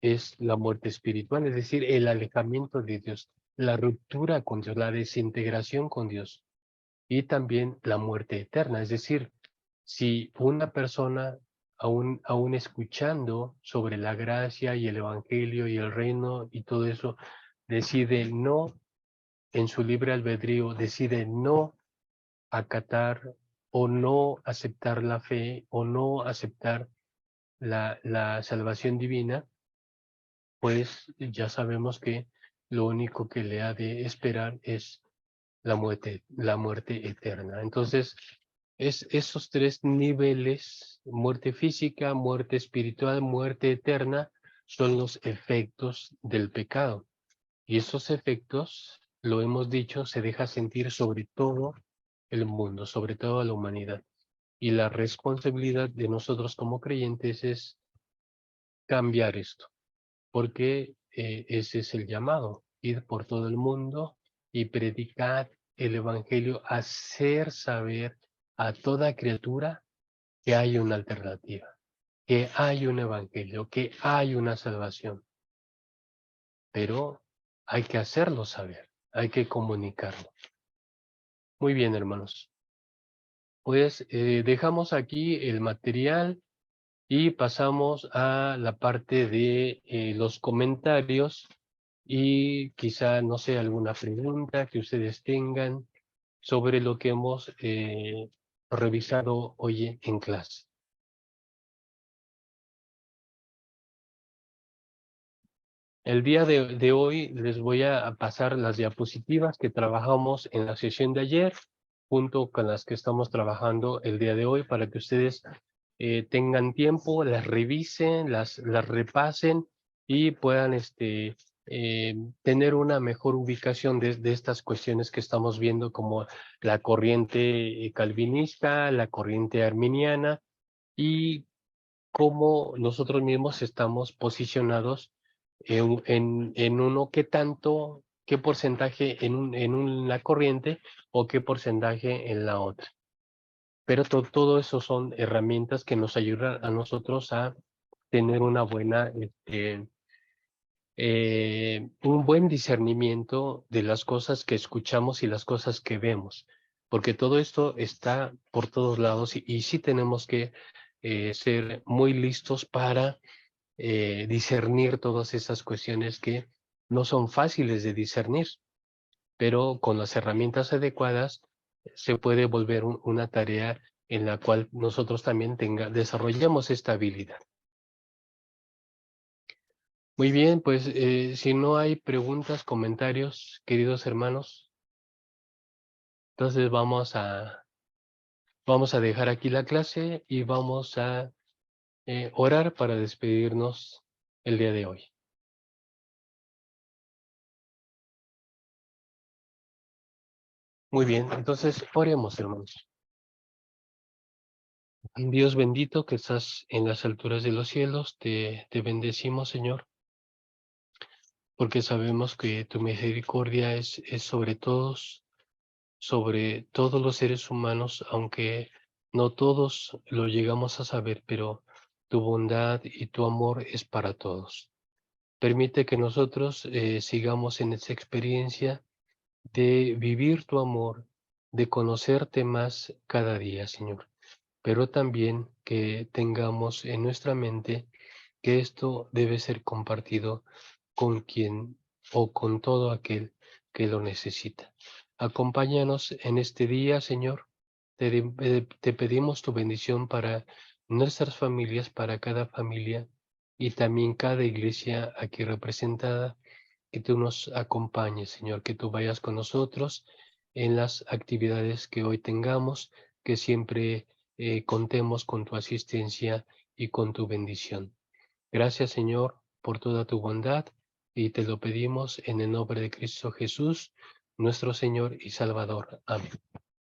es la muerte espiritual, es decir, el alejamiento de Dios, la ruptura con Dios, la desintegración con Dios, y también la muerte eterna, es decir, si una persona, aún escuchando sobre la gracia y el evangelio y el reino y todo eso, decide no, en su libre albedrío, decide no acatar o no aceptar la fe o no aceptar la salvación divina, pues ya sabemos que lo único que le ha de esperar es la muerte eterna. Entonces, es esos tres niveles: muerte física, muerte espiritual, muerte eterna, son los efectos del pecado. Y esos efectos, lo hemos dicho, se deja sentir sobre todo el mundo, sobre toda la humanidad. Y la responsabilidad de nosotros como creyentes es cambiar esto, porque ese es el llamado: ir por todo el mundo y predicar el evangelio, hacer saber a toda criatura que hay una alternativa, que hay un evangelio, que hay una salvación. Pero hay que hacerlo saber, hay que comunicarlo. Muy bien, hermanos. Pues dejamos aquí el material y pasamos a la parte de los comentarios y quizá, no sé, alguna pregunta que ustedes tengan sobre lo que hemos revisado hoy en clase. El día de hoy les voy a pasar las diapositivas que trabajamos en la sesión de ayer, junto con las que estamos trabajando el día de hoy, para que ustedes tengan tiempo, las revisen, las repasen y puedan tener una mejor ubicación de estas cuestiones que estamos viendo, como la corriente calvinista, la corriente arminiana, y cómo nosotros mismos estamos posicionados en uno, qué porcentaje en una corriente o qué porcentaje en la otra. Pero todo eso son herramientas que nos ayudan a nosotros a tener una buena, un buen discernimiento de las cosas que escuchamos y las cosas que vemos, porque todo esto está por todos lados y sí tenemos que ser muy listos para discernir todas esas cuestiones que no son fáciles de discernir, pero con las herramientas adecuadas se puede volver una tarea en la cual nosotros también desarrollemos esta habilidad. Muy bien, pues si no hay preguntas, comentarios, queridos hermanos. Entonces vamos a dejar aquí la clase y vamos a orar para despedirnos el día de hoy. Muy bien, entonces oremos, hermanos. Dios bendito que estás en las alturas de los cielos, te bendecimos, Señor, porque sabemos que tu misericordia es sobre todos los seres humanos, aunque no todos lo llegamos a saber, pero tu bondad y tu amor es para todos. Permite que nosotros sigamos en esa experiencia de vivir tu amor, de conocerte más cada día, Señor, pero también que tengamos en nuestra mente que esto debe ser compartido con quien o con todo aquel que lo necesita. Acompáñanos en este día, Señor. Te pedimos tu bendición para nuestras familias, para cada familia y también cada iglesia aquí representada. Que tú nos acompañes, Señor, que tú vayas con nosotros en las actividades que hoy tengamos, que siempre contemos con tu asistencia y con tu bendición. Gracias, Señor, por toda tu bondad y te lo pedimos en el nombre de Cristo Jesús, nuestro Señor y Salvador. Amén.